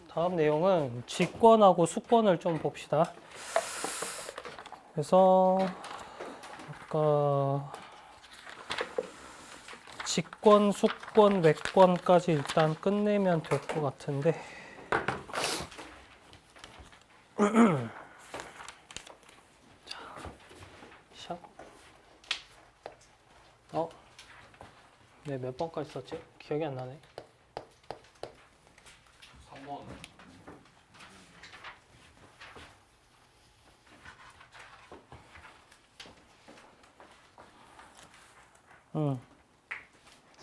다음 내용은 직권하고 수권을 좀 봅시다. 그래서 아까 직권, 수권, 매권까지 일단 끝내면 될 것 같은데 자, 샷. 네, 몇 번까지 썼지? 기억이 안 나네. 3번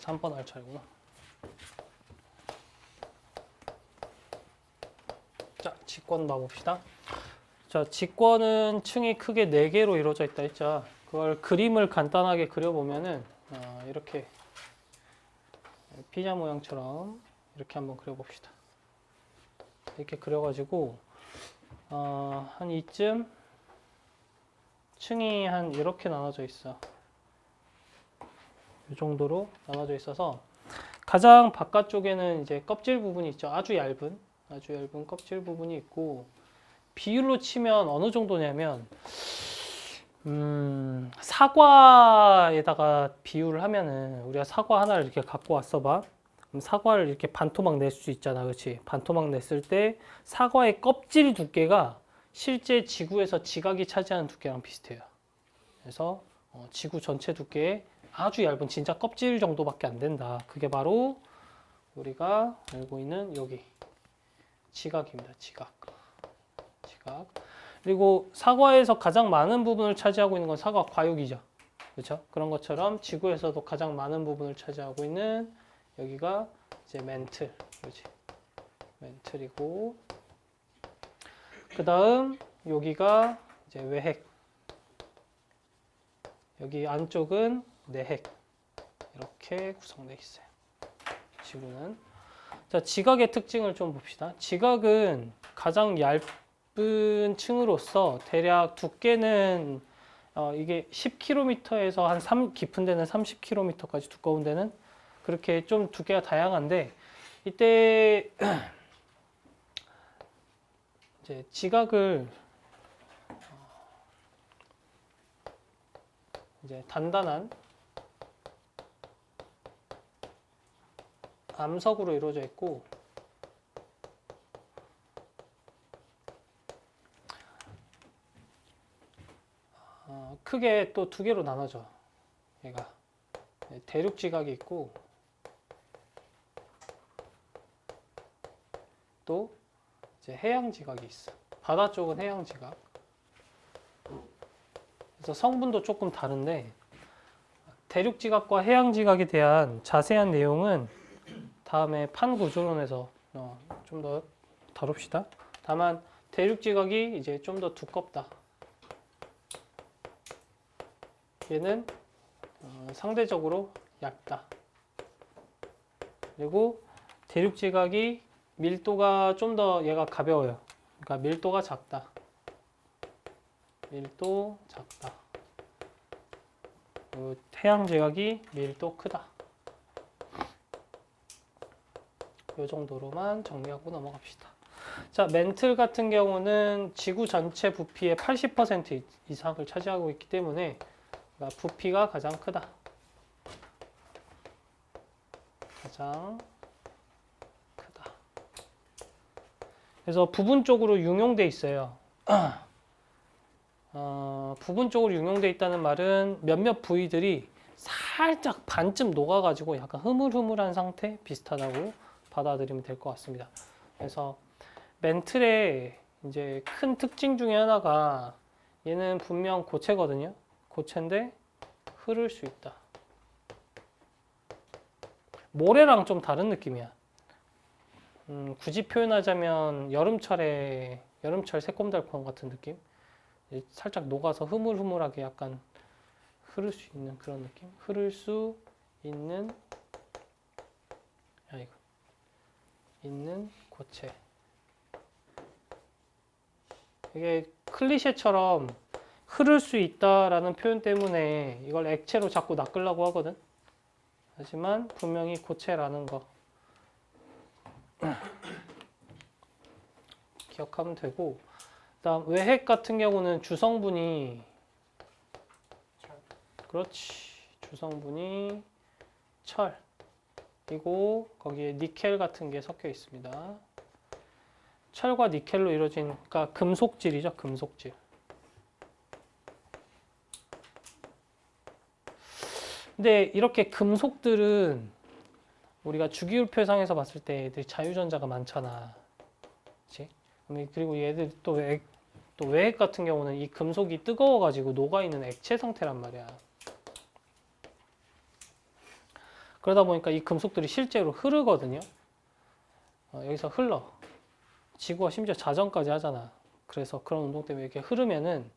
3번 할 차례구나. 자, 직권 봐봅시다. 자, 직권은 층이 크게 4개로 이루어져 있다 했죠. 그걸 그림을 간단하게 그려보면은 이렇게 피자 모양처럼 이렇게 한번 그려봅시다. 이렇게 그려가지고 한 이쯤 층이 한 이렇게 나눠져 있어. 이 정도로 나눠져 있어서 가장 바깥쪽에는 이제 껍질 부분이 있죠. 아주 얇은 껍질 부분이 있고, 비율로 치면 어느 정도냐면 사과에다가 비유를 하면은, 우리가 사과 하나를 이렇게 갖고 왔어 봐. 그럼 사과를 이렇게 반토막 낼 수 있잖아, 그렇지? 반토막 냈을 때 사과의 껍질 두께가 실제 지구에서 지각이 차지하는 두께랑 비슷해요. 그래서 지구 전체 두께의 아주 얇은 진짜 껍질 정도밖에 안 된다. 그게 바로 우리가 알고 있는 여기 지각입니다. 지각. 그리고 사과에서 가장 많은 부분을 차지하고 있는 건 사과 과육이죠. 그렇죠? 그런 것처럼 지구에서도 가장 많은 부분을 차지하고 있는 여기가 이제 멘틀. 그렇지? 멘틀이고, 그 다음 여기가 이제 외핵. 여기 안쪽은 내핵. 이렇게 구성되어 있어요. 지구는. 자, 지각의 특징을 좀 봅시다. 지각은 가장 얇은 층으로서 대략 두께는 이게 10km에서 한 깊은 데는 30km까지 두꺼운 데는 그렇게 좀 두께가 다양한데, 이때 이제 지각을 이제 단단한 암석으로 이루어져 있고, 크게 또 2개로 나눠져. 얘가 대륙 지각이 있고, 또 이제 해양 지각이 있어. 바다 쪽은 해양 지각. 그래서 성분도 조금 다른데, 대륙 지각과 해양 지각에 대한 자세한 내용은 다음에 판구조론에서 좀 더 다룹시다. 다만 대륙 지각이 이제 좀 더 두껍다. 얘는 상대적으로 얇다. 그리고 대륙 지각이 밀도가 좀 더 얘가 가벼워요. 그러니까 밀도가 작다. 밀도 작다. 그리고 태양 지각이 밀도 크다. 이 정도로만 정리하고 넘어갑시다. 자, 멘틀 같은 경우는 지구 전체 부피의 80% 이상을 차지하고 있기 때문에 그러니까 부피가 가장 크다. 가장 크다. 그래서 부분적으로 융용돼 있어요. 부분적으로 융용돼 있다는 말은 몇몇 부위들이 살짝 반쯤 녹아가지고 약간 흐물흐물한 상태 비슷하다고 받아들이면 될 것 같습니다. 그래서 멘틀의 이제 큰 특징 중에 하나가 얘는 분명 고체거든요. 고체인데 흐를 수 있다. 모래랑 좀 다른 느낌이야. 굳이 표현하자면 여름철 새콤달콤 같은 느낌? 살짝 녹아서 흐물흐물하게 약간 흐를 수 있는 그런 느낌? 흐를 수 있는 고체. 이게 클리셰처럼 흐를 수 있다라는 표현 때문에 이걸 액체로 자꾸 낚으려고 하거든. 하지만 분명히 고체라는 거 기억하면 되고, 그다음 외핵 같은 경우는 주성분이 주성분이 철이고 거기에 니켈 같은 게 섞여 있습니다. 철과 니켈로 이루어진 그러니까 금속질이죠, 금속질. 근데 이렇게 금속들은 우리가 주기율표상에서 봤을 때 애들이 자유전자가 많잖아. 그치? 그리고 얘들 또 외핵 같은 경우는 이 금속이 뜨거워가지고 녹아있는 액체 상태란 말이야. 그러다 보니까 이 금속들이 실제로 흐르거든요. 여기서 흘러. 지구가 심지어 자전까지 하잖아. 그래서 그런 운동 때문에 이렇게 흐르면은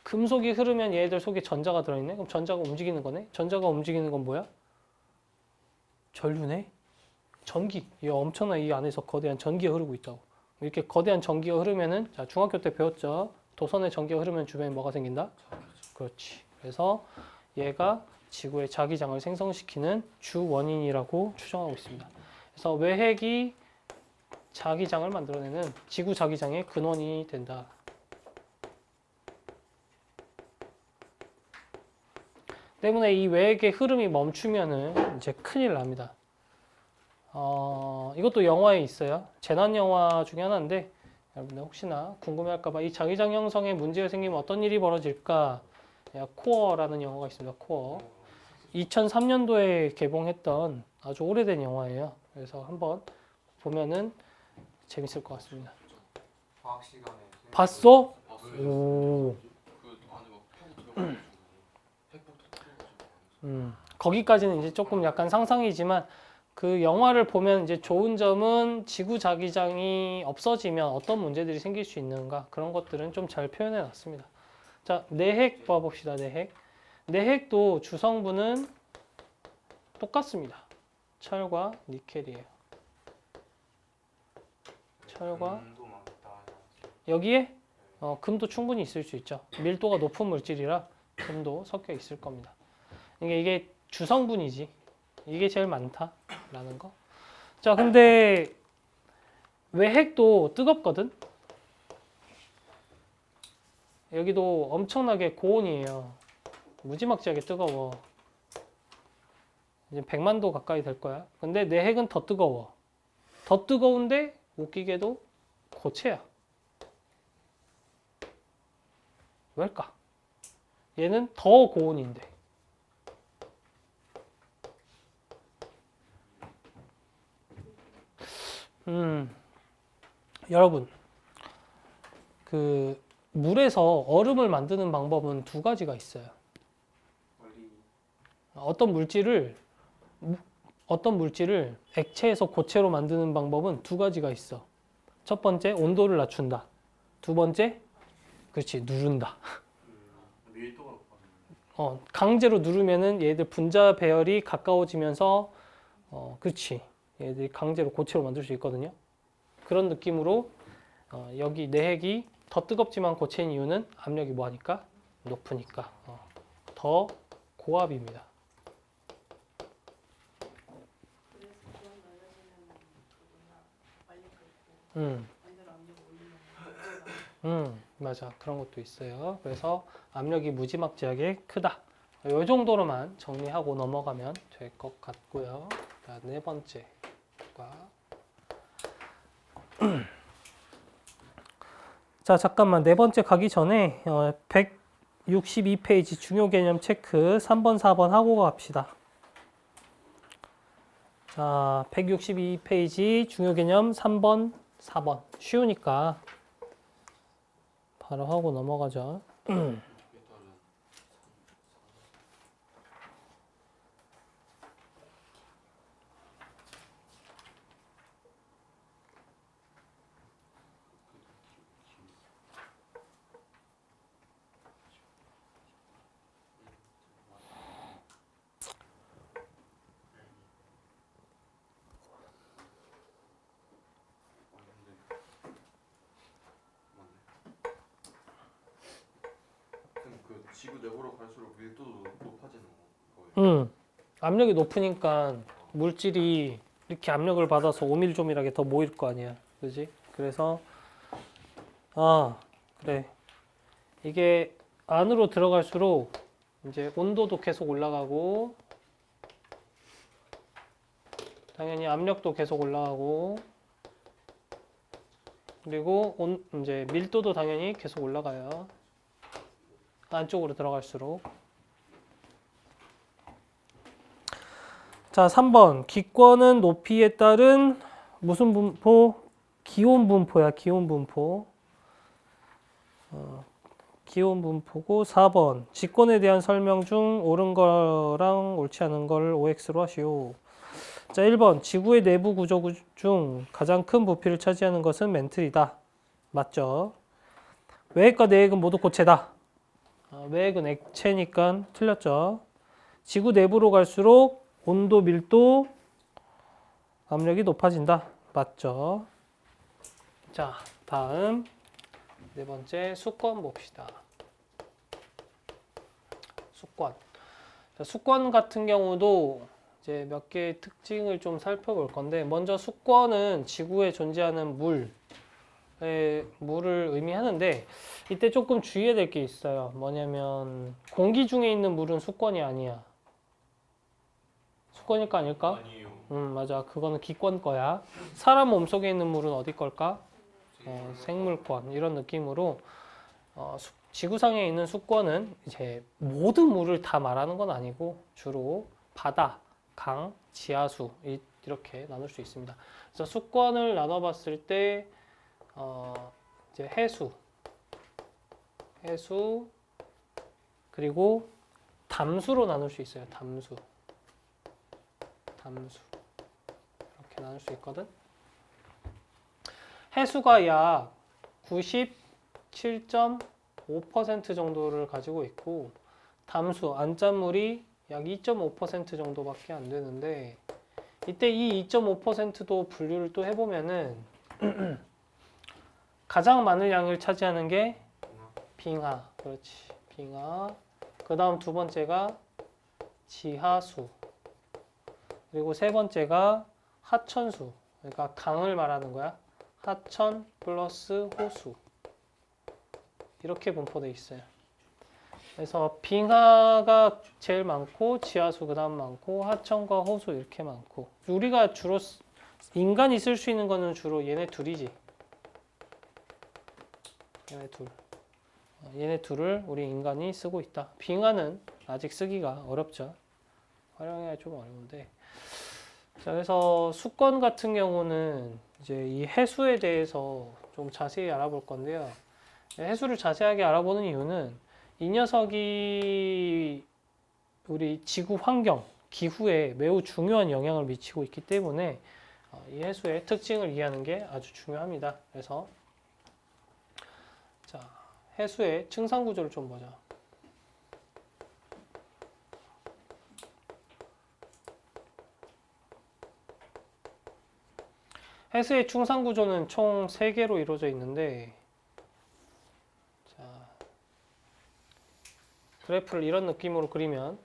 금속이 흐르면 얘들 속에 전자가 들어있네? 그럼 전자가 움직이는 거네? 전자가 움직이는 건 뭐야? 전류네? 전기. 이 엄청난 이 안에서 거대한 전기가 흐르고 있다고. 이렇게 거대한 전기가 흐르면은, 자, 중학교 때 배웠죠? 도선에 전기가 흐르면 주변에 뭐가 생긴다? 그렇지. 그래서 얘가 지구의 자기장을 생성시키는 주 원인이라고 추정하고 있습니다. 그래서 외핵이 자기장을 만들어내는 지구 자기장의 근원이 된다. 때문에 이 외핵의 흐름이 멈추면은 이제 큰일 납니다. 이것도 영화에 있어요. 재난 영화 중에 하나인데 여러분들 혹시나 궁금해할까봐 이 자기장 형성에 문제가 생기면 어떤 일이 벌어질까? 코어라는 영화가 있습니다. 코어. 2003년도에 개봉했던 아주 오래된 영화예요. 그래서 한번 보면은 재밌을 것 같습니다. 과학 시간에 봤어? 봤어요. 오. 그 안에 막 펴고 들어가지고 핵폭 터뜨려가지고. 거기까지는 이제 조금 약간 상상이지만 그 영화를 보면 이제 좋은 점은 지구 자기장이 없어지면 어떤 문제들이 생길 수 있는가 그런 것들은 좀 잘 표현해 놨습니다. 자, 내핵 봐봅시다. 내핵. 내핵도 주성분은 똑같습니다. 철과 니켈이에요. 철과 여기에 금도 충분히 있을 수 있죠. 밀도가 높은 물질이라 금도 섞여 있을 겁니다. 이게 주성분이지. 이게 제일 많다라는 거. 자, 근데 외핵도 뜨겁거든. 여기도 엄청나게 고온이에요. 무지막지하게 뜨거워. 이제 100만 도 가까이 될 거야. 근데 내핵은 더 뜨거워. 더 뜨거운데 웃기게도 고체야. 왜일까? 얘는 더 고온인데. 여러분, 그 물에서 얼음을 만드는 방법은 두 가지가 있어요. 어떤 물질을 액체에서 고체로 만드는 방법은 두 가지가 있어. 첫 번째, 온도를 낮춘다. 두 번째, 그렇지, 누른다. 밀도가 높아. 강제로 누르면은 얘들 분자 배열이 가까워지면서, 그렇지. 얘들이 강제로 고체로 만들 수 있거든요. 그런 느낌으로 여기 내핵이 더 뜨겁지만 고체인 이유는 압력이 뭐하니까? 높으니까. 더 고압입니다. 그래서 그런 넓어지면 그거나 빨리 끓고 반대로 압력을 올리면 맞아. 그런 것도 있어요. 그래서 압력이 무지막지하게 크다. 이 정도로만 정리하고 넘어가면 될 것 같고요. 자, 네 번째가 자, 잠깐만. 네 번째 가기 전에 162페이지 중요 개념 체크 3번, 4번 하고 갑시다. 자, 162페이지 중요 개념 3번, 4번. 쉬우니까 바로 하고 넘어가죠. 그럼 그 지구 내부로 갈수록 밀도도 높아지는 거예요. 압력이 높으니까 물질이 이렇게 압력을 받아서 오밀조밀하게 더 모일 거 아니야. 그지? 그래서 그래. 이게 안으로 들어갈수록 이제 온도도 계속 올라가고 당연히 압력도 계속 올라가고 그리고 이제 밀도도 당연히 계속 올라가요. 안쪽으로 들어갈수록. 자, 3번. 기권은 높이에 따른 무슨 분포? 기온 분포야, 기온 분포. 기온 분포고 4번. 직권에 대한 설명 중 옳은 거랑 옳지 않은 걸 OX로 하시오. 자, 1번. 지구의 내부 구조 중 가장 큰 부피를 차지하는 것은 멘틀이다. 맞죠? 외핵과 내핵은 모두 고체다. 외핵은 액체니까 틀렸죠. 지구 내부로 갈수록 온도, 밀도, 압력이 높아진다. 맞죠? 자, 다음 네 번째 수권 봅시다. 수권. 자, 수권 같은 경우도 이제 몇 개의 특징을 좀 살펴볼 건데 먼저 수권은 지구에 존재하는 물을 의미하는데 이때 조금 주의해야 될 게 있어요. 뭐냐면 공기 중에 있는 물은 수권이 아니야. 수권일까 아닐까? 아니에요. 맞아. 그거는 기권 거야. 사람 몸속에 있는 물은 어디 걸까? 생물권. 이런 느낌으로 지구상에 있는 수권은 이제 모든 물을 다 말하는 건 아니고 주로 바다, 강, 지하수 이렇게 나눌 수 있습니다. 그래서 수권을 나눠봤을 때 이제 해수 그리고 담수로 나눌 수 있어요. 담수 이렇게 나눌 수 있거든. 해수가 약 97.5% 정도를 가지고 있고 담수 안짠물이 약 2.5% 정도밖에 안 되는데 이때 이 2.5%도 분류를 또 해보면은 가장 많은 양을 차지하는 게 빙하. 그렇지. 빙하. 그 다음 두 번째가 지하수. 그리고 세 번째가 하천수. 그러니까 강을 말하는 거야. 하천 플러스 호수. 이렇게 분포되어 있어요. 그래서 빙하가 제일 많고 지하수 그 다음 많고 하천과 호수 이렇게 많고 우리가 주로 인간이 쓸 수 있는 거는 주로 얘네 둘이지. 얘네 둘을 우리 인간이 쓰고 있다. 빙하는 아직 쓰기가 어렵죠. 활용해야 좀 어려운데. 자, 그래서 수권 같은 경우는 이제 이 해수에 대해서 좀 자세히 알아볼 건데요. 해수를 자세하게 알아보는 이유는 이 녀석이 우리 지구 환경, 기후에 매우 중요한 영향을 미치고 있기 때문에 이 해수의 특징을 이해하는 게 아주 중요합니다. 그래서 자, 해수의 층상 구조를 좀 보자. 해수의 충산 구조는 총 3개로 이루어져 있는데, 자, 그래프를 이런 느낌으로 그리면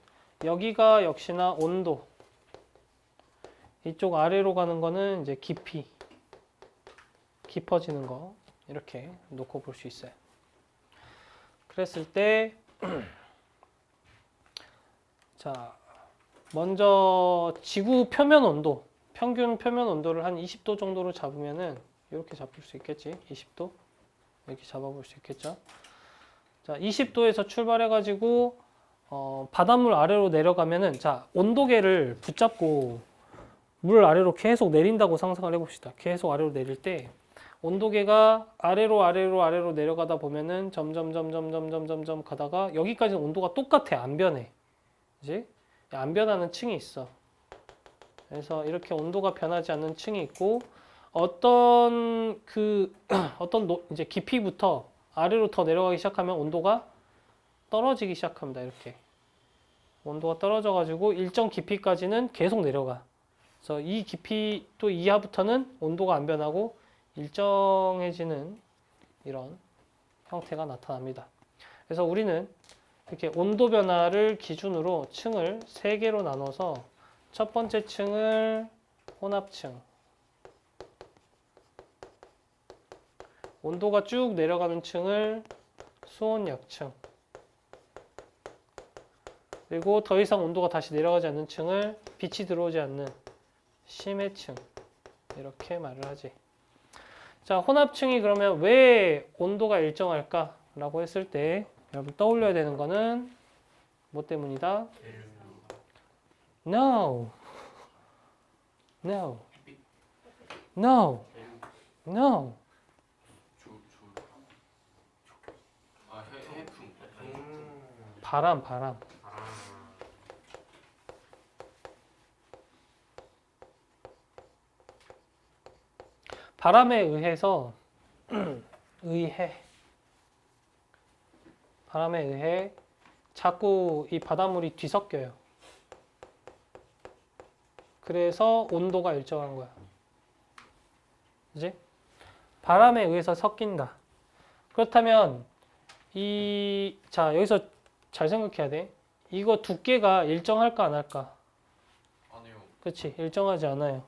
여기가 역시나 온도, 이쪽 아래로 가는 거는 이제 깊이, 깊어지는 거 이렇게 놓고 볼 수 있어요. 그랬을 때 자, 먼저 지구 표면 온도, 평균 표면 온도를 한 20도 정도로 잡으면은 이렇게 잡을 수 있겠지. 20도 이렇게 잡아볼 수 있겠죠. 자, 20도에서 출발해가지고 바닷물 아래로 내려가면은, 자, 온도계를 붙잡고 물 아래로 계속 내린다고 상상을 해봅시다. 계속 아래로 내릴 때 온도계가 아래로 내려가다 보면은 점점 가다가 여기까지는 온도가 똑같아. 안 변해. 그지? 안 변하는 층이 있어. 그래서 이렇게 온도가 변하지 않는 층이 있고, 이제 깊이부터 아래로 더 내려가기 시작하면 온도가 떨어지기 시작합니다. 이렇게 온도가 떨어져가지고 일정 깊이까지는 계속 내려가. 그래서 이 깊이 또 이하부터는 온도가 안 변하고 일정해지는 이런 형태가 나타납니다. 그래서 우리는 이렇게 온도 변화를 기준으로 층을 3개로 나눠서 첫 번째 층을 혼합층, 온도가 쭉 내려가는 층을 수온약층, 그리고 더 이상 온도가 다시 내려가지 않는 층을 빛이 들어오지 않는 심해층, 이렇게 말을 하지. 자, 혼합층이 그러면 왜 온도가 일정할까? 라고 했을 때 여러분 떠올려야 되는 거는 뭐 때문이다? No. No. No. No. 해풍. 바람. 바람에 의해서 바람에 의해 자꾸 이 바닷물이 뒤섞여요. 그래서 온도가 일정한 거야. 그지? 바람에 의해서 섞인다. 그렇다면 자, 여기서 잘 생각해야 돼. 이거 두께가 일정할까 안 할까? 아니요. 그렇지, 일정하지 않아요.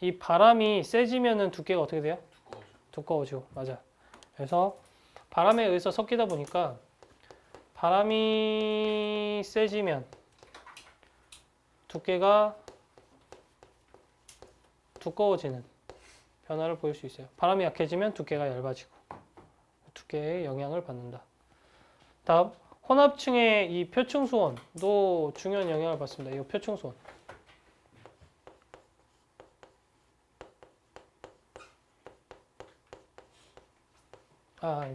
이 바람이 세지면은 두께가 어떻게 돼요? 두꺼워지고, 맞아. 그래서 바람에 의해서 섞이다 보니까 바람이 세지면 두께가 두꺼워지는 변화를 보일 수 있어요. 바람이 약해지면 두께가 얇아지고 두께에 영향을 받는다. 다음, 혼합층의 이 표층 수온도 중요한 영향을 받습니다. 이 표층 수온.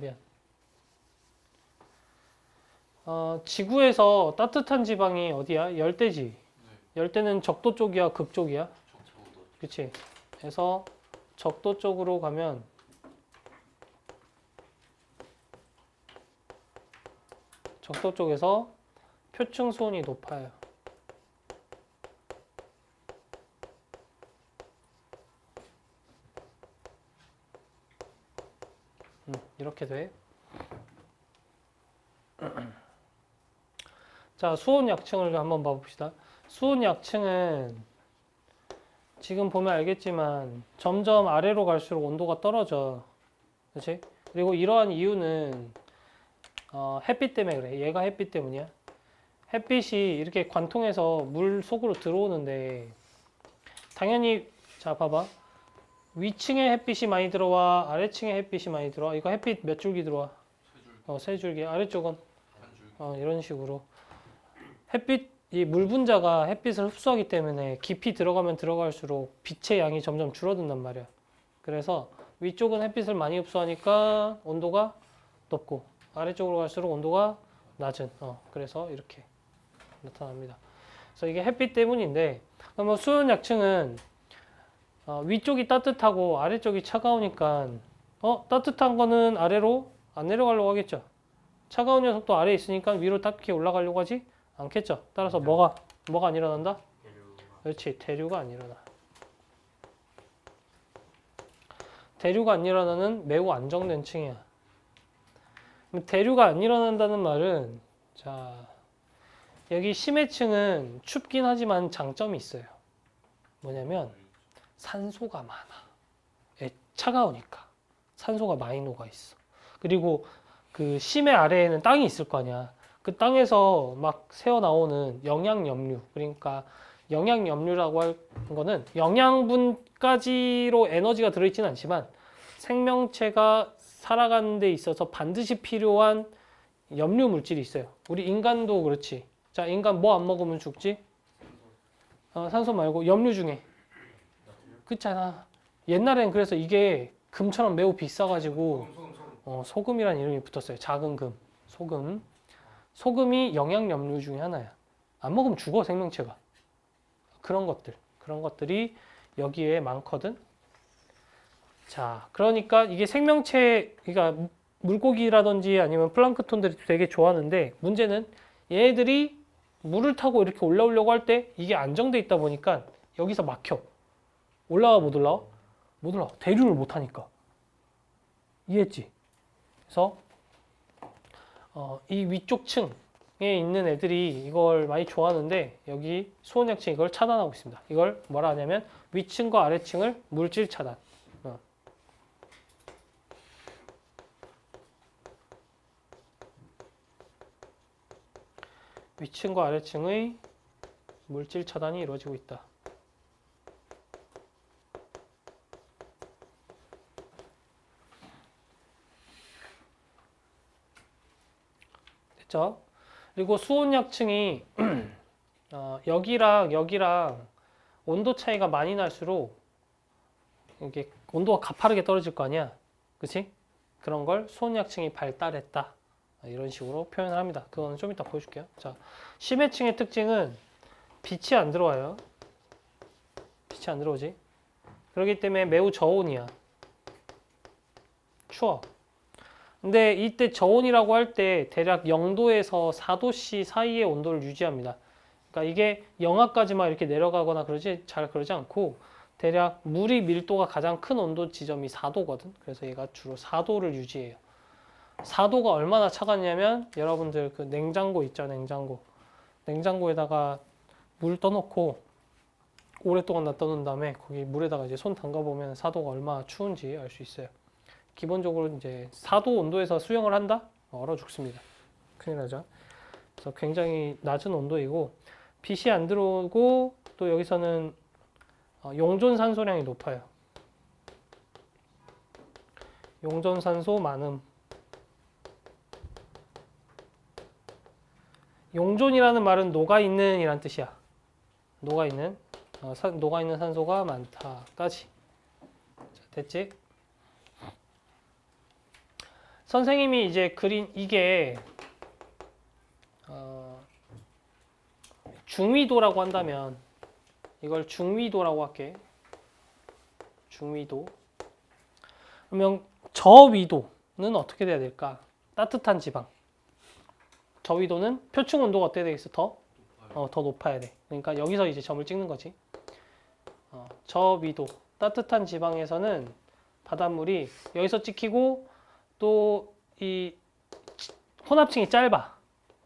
미안. 지구에서 따뜻한 지방이 어디야? 열대지. 네. 열대는 적도 쪽이야, 극 쪽이야? 적도. 그치? 그래서 적도 쪽으로 가면 적도 쪽에서 표층 수온이 높아요. 이렇게 돼. 자, 수온 약층을 한번 봐봅시다. 수온 약층은 지금 보면 알겠지만 점점 아래로 갈수록 온도가 떨어져. 그렇지? 그리고 이러한 이유는 햇빛 때문에 그래. 얘가 햇빛 때문이야. 햇빛이 이렇게 관통해서 물 속으로 들어오는데 당연히, 자, 봐봐. 위층에 햇빛이 많이 들어와, 아래층에 햇빛이 많이 들어와. 이거 햇빛 몇 줄기 들어와? 세 줄기. 아래쪽은 한 줄. 이런 식으로 이 물 분자가 햇빛을 흡수하기 때문에 깊이 들어가면 들어갈수록 빛의 양이 점점 줄어든단 말이야. 그래서 위쪽은 햇빛을 많이 흡수하니까 온도가 높고 아래쪽으로 갈수록 온도가 낮은. 그래서 이렇게 나타납니다. 그래서 이게 햇빛 때문인데, 그러면 수온 약층은 위쪽이 따뜻하고 아래쪽이 차가우니까 따뜻한 거는 아래로 안 내려가려고 하겠죠. 차가운 녀석도 아래에 있으니까 위로 딱히 올라가려고 하지 않겠죠. 따라서 뭐가 안 일어난다? 그렇지, 대류가 안 일어나. 대류가 안 일어나는 매우 안정된 층이야. 그럼 대류가 안 일어난다는 말은 자 여기 심해층은 춥긴 하지만 장점이 있어요. 뭐냐면 산소가 많아. 차가우니까 산소가 많이 녹아 있어. 그리고 그 심해 아래에는 땅이 있을 거 아니야. 그 땅에서 막 새어 나오는 영양염류, 그러니까 영양염류라고 할 거는 영양분까지로 에너지가 들어있지는 않지만 생명체가 살아가는 데 있어서 반드시 필요한 염류 물질이 있어요. 우리 인간도 그렇지. 자, 인간 뭐 안 먹으면 죽지? 산소 말고 염류 중에. 그렇잖아. 옛날엔 그래서 이게 금처럼 매우 비싸가지고 소금이란 이름이 붙었어요. 작은 금, 소금. 소금이 영양염류 중에 하나야. 안 먹으면 죽어, 생명체가. 그런 것들이 여기에 많거든. 자, 그러니까 이게 생명체, 그러니까 물고기라든지 아니면 플랑크톤들이 되게 좋아하는데 문제는 얘네들이 물을 타고 이렇게 올라오려고 할 때 이게 안정돼 있다 보니까 여기서 막혀. 올라와 못 올라와? 못 올라와. 대류를 못 하니까. 이해했지? 그래서 이 위쪽 층에 있는 애들이 이걸 많이 좋아하는데 여기 수온약층 이걸 차단하고 있습니다. 이걸 뭐라 하냐면 위층과 아래층을 물질 차단. 위층과 아래층의 물질 차단이 이루어지고 있다. 됐죠? 그리고 수온약층이 여기랑 온도 차이가 많이 날수록 이게 온도가 가파르게 떨어질 거 아니야. 그치? 그런 걸 수온약층이 발달했다. 이런 식으로 표현을 합니다. 그거는 좀 이따 보여줄게요. 자, 심해층의 특징은 빛이 안 들어와요. 빛이 안 들어오지. 그렇기 때문에 매우 저온이야. 추워. 근데 이때 저온이라고 할 때 대략 0도에서 4도씨 사이의 온도를 유지합니다. 그러니까 이게 영하까지만 이렇게 내려가거나 잘 그러지 않고 대략 물이 밀도가 가장 큰 온도 지점이 4도거든. 그래서 얘가 주로 4도를 유지해요. 4도가 얼마나 차가냐면 여러분들 그 냉장고 있죠, 냉장고. 냉장고에다가 물 떠놓고 오랫동안 놔둬놓은 다음에 거기 물에다가 이제 손 담가보면 4도가 얼마나 추운지 알 수 있어요. 기본적으로 이제 4도 온도에서 수영을 한다? 얼어 죽습니다. 큰일 나죠. 그래서 굉장히 낮은 온도이고 빛이 안 들어오고 또 여기서는 용존 산소량이 높아요. 용존 산소 많음. 용존이라는 말은 녹아있는 이란 뜻이야. 녹아있는 산소가 많다까지. 됐지? 선생님이 이제 그린 이게 중위도라고 한다면 이걸 중위도라고 할게. 중위도. 그러면 저위도는 어떻게 돼야 될까? 따뜻한 지방. 저위도는 표층 온도가 어떻게 되겠어? 더 높아야 돼. 그러니까 여기서 이제 점을 찍는 거지. 저위도 따뜻한 지방에서는 바닷물이 여기서 찍히고 또 이 혼합층이 짧아.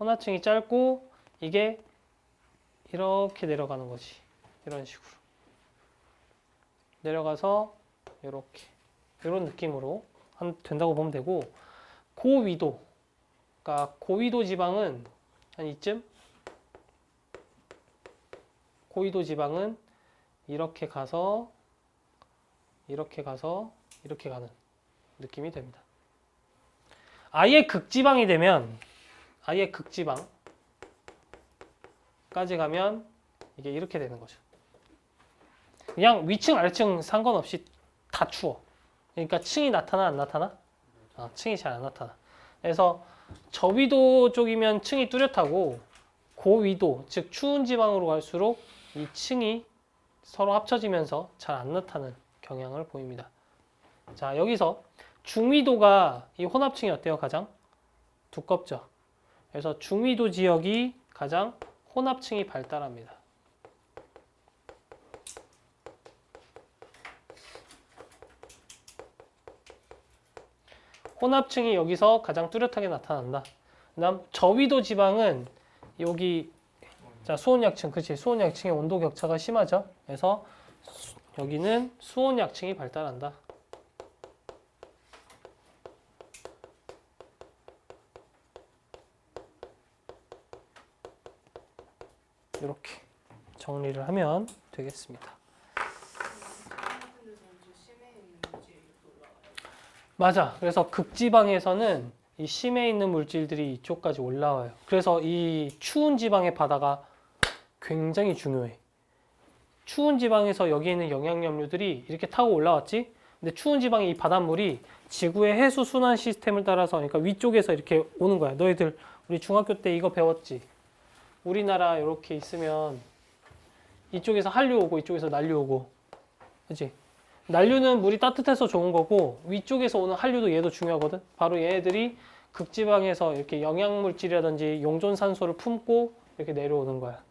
혼합층이 짧고 이게 이렇게 내려가는 거지. 이런 식으로 내려가서 이렇게 이런 느낌으로 된다고 보면 되고 고위도. 그러니까 고위도 지방은 한 이쯤? 고위도 지방은 이렇게 가서 이렇게 가는 느낌이 됩니다. 아예 극지방이 되면 아예 극지방까지 가면 이게 이렇게 되는 거죠. 그냥 위층 아래층 상관없이 다 추워. 그러니까 층이 나타나 안 나타나? 층이 잘 안 나타나. 그래서 저위도 쪽이면 층이 뚜렷하고 고위도, 즉 추운 지방으로 갈수록 이 층이 서로 합쳐지면서 잘 안 나타나는 경향을 보입니다. 자, 여기서 중위도가 이 혼합층이 어때요? 가장 두껍죠. 그래서 중위도 지역이 가장 혼합층이 발달합니다. 혼합층이 여기서 가장 뚜렷하게 나타난다. 그다음 저위도 지방은 여기 자 수온약층, 그치? 수온약층의 온도 격차가 심하죠. 그래서 여기는 수온약층이 발달한다. 이렇게 정리를 하면 되겠습니다. 같은 데서는 좀 심해 있는 물질이 올라와요. 맞아. 그래서 극지방에서는 이 심해 있는 물질들이 이쪽까지 올라와요. 그래서 이 추운 지방의 바다가 굉장히 중요해. 추운 지방에서 여기 있는 영양염류들이 이렇게 타고 올라왔지? 근데 추운 지방의 이 바닷물이 지구의 해수 순환 시스템을 따라서 그러니까 위쪽에서 이렇게 오는 거야. 너희들 우리 중학교 때 이거 배웠지? 우리나라 이렇게 있으면 이쪽에서 한류 오고 이쪽에서 난류 오고, 그치? 난류는 물이 따뜻해서 좋은 거고 위쪽에서 오는 한류도 얘도 중요하거든. 바로 얘네들이 극지방에서 이렇게 영양물질이라든지 용존산소를 품고 이렇게 내려오는 거야.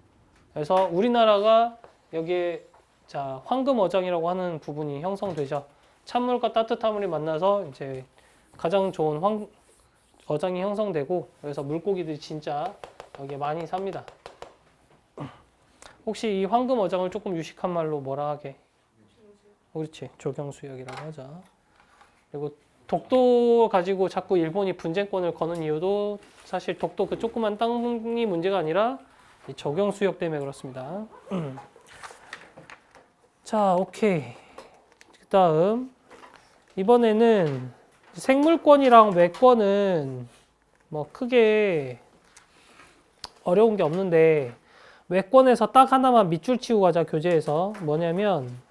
그래서 우리나라가 여기에 자 황금어장이라고 하는 부분이 형성되죠. 찬물과 따뜻한 물이 만나서 이제 가장 좋은 어장이 형성되고 그래서 물고기들이 진짜 여기에 많이 삽니다. 혹시 이 황금어장을 조금 유식한 말로 뭐라 하게? 그렇지. 조경수역이라고 하자. 그리고 독도 가지고 자꾸 일본이 분쟁권을 거는 이유도 사실 독도 그 조그만 땅이 문제가 아니라 이 조경수역 때문에 그렇습니다. 자, 오케이. 그 다음 이번에는 생물권이랑 외권은 뭐 크게 어려운 게 없는데 외권에서 딱 하나만 밑줄 치고 가자. 교재에서 뭐냐면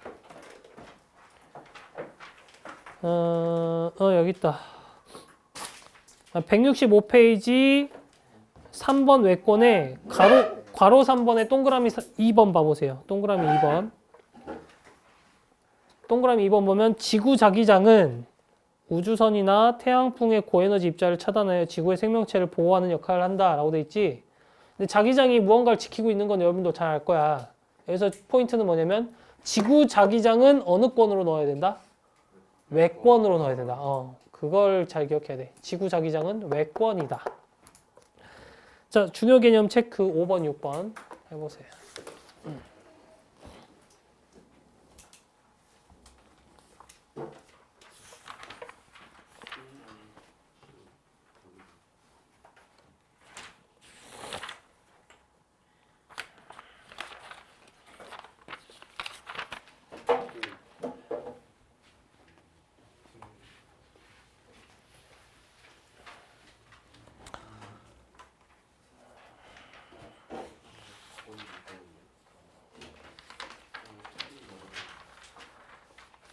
여기 있다. 165페이지 3번 외권에 괄호 3번에 동그라미 2번 봐보세요. 동그라미 2번. 동그라미 2번 보면 지구 자기장은 우주선이나 태양풍의 고에너지 입자를 차단하여 지구의 생명체를 보호하는 역할을 한다 라고 돼 있지. 근데 자기장이 무언가를 지키고 있는 건 여러분도 잘 알 거야. 여기서 포인트는 뭐냐면 지구 자기장은 어느 권으로 넣어야 된다? 외권으로 넣어야 된다. 그걸 잘 기억해야 돼. 지구 자기장은 외권이다. 자, 중요 개념 체크 5번, 6번 해보세요.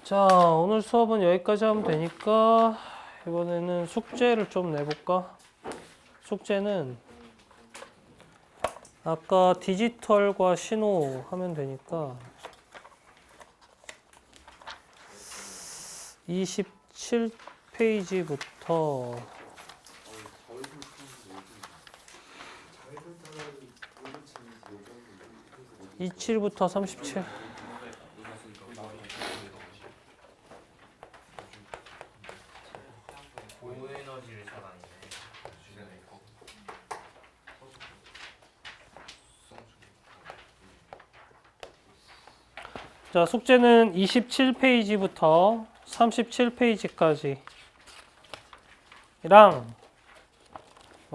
자, 오늘 수업은 여기까지 하면 되니까 이번에는 숙제를 좀 내볼까? 숙제는 아까 디지털과 신호 하면 되니까 27페이지부터 27부터 37 고에너지를 차단이네. 자, 숙제는 27페이지부터 37페이지까지 랑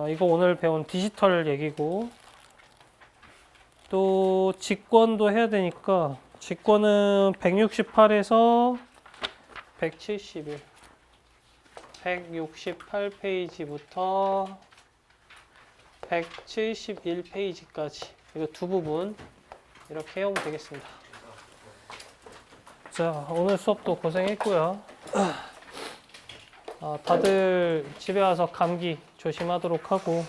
이거 오늘 배운 디지털 얘기고 또 직권도 해야 되니까 직권은 168에서 171 168페이지부터 171페이지까지 이거 두 부분 이렇게 해오면 되겠습니다. 자, 오늘 수업도 고생했고요. 다들 집에 와서 감기 조심하도록 하고